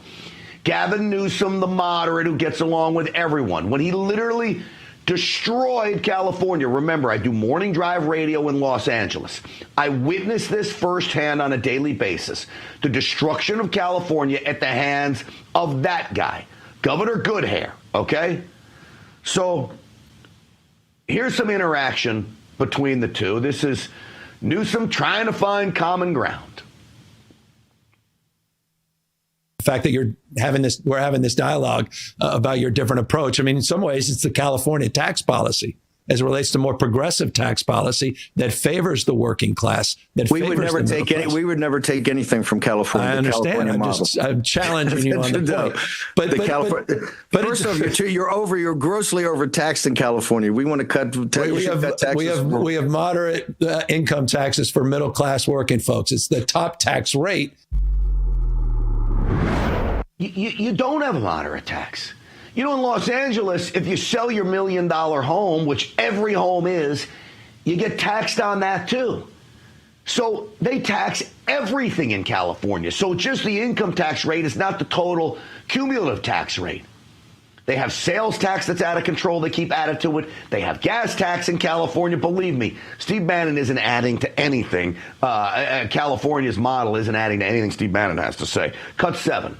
Gavin Newsom, the moderate who gets along with everyone, when he literally destroyed California. Remember, I do morning drive radio in Los Angeles. I witness this firsthand on a daily basis. The destruction of California at the hands of that guy, Governor Goodhair, okay? So here's some interaction between the two. This is Newsom trying to find common ground.
The fact that we're having this dialogue about your different approach. I mean, in some ways, it's the California tax policy as it relates to more progressive tax policy that favors the working class. We would never
take anything from California.
I understand. I'm challenging you on the point. But
first off, you're grossly overtaxed in California. We want to cut taxes.
We have moderate income taxes for middle class working folks. It's the top tax rate.
You don't have a moderate tax. You know, in Los Angeles, if you sell your $1 million home, which every home is, you get taxed on that too. So they tax everything in California. So just the income tax rate is not the total cumulative tax rate. They have sales tax that's out of control. They keep adding to it. They have gas tax in California. Believe me, Steve Bannon isn't adding to anything. California's model isn't adding to anything Steve Bannon has to say. Cut 7.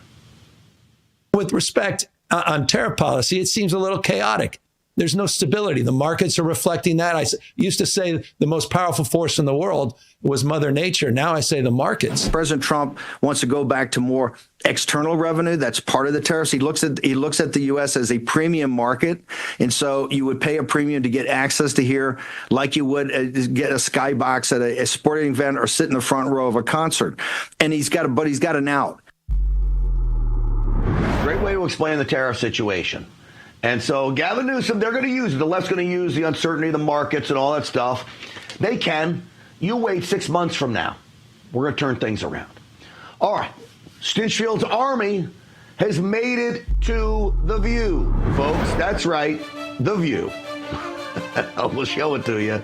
With respect on tariff policy, it seems a little chaotic. There's no stability. The markets are reflecting that. I used to say the most powerful force in the world was Mother Nature. Now I say the markets.
President Trump wants to go back to more external revenue. That's part of the tariffs. He looks at the U.S. as a premium market, and so you would pay a premium to get access to here, like you would get a skybox at a sporting event or sit in the front row of a concert. And he's got an out.
Great way to explain the tariff situation. And so Gavin Newsom, they're going to use it. The left's going to use the uncertainty of the markets and all that stuff. They can. You wait 6 months from now. We're going to turn things around. All right. Stinchfield's army has made it to The View, folks. That's right. The View. We'll show it to you.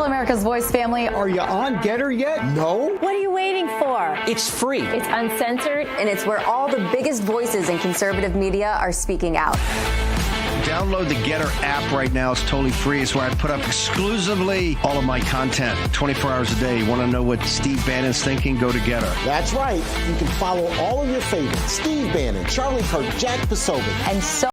America's Voice family.
Are you on Gettr yet? No?
What are you waiting for?
It's free.
It's uncensored, and it's where all the biggest voices in conservative media are speaking out.
Download the Gettr app right now. It's totally free. It's where I put up exclusively all of my content 24 hours a day. You want to know what Steve Bannon's thinking? Go to Gettr.
That's right. You can follow all of your favorites: Steve Bannon, Charlie Kirk, Jack Posobiec,
and so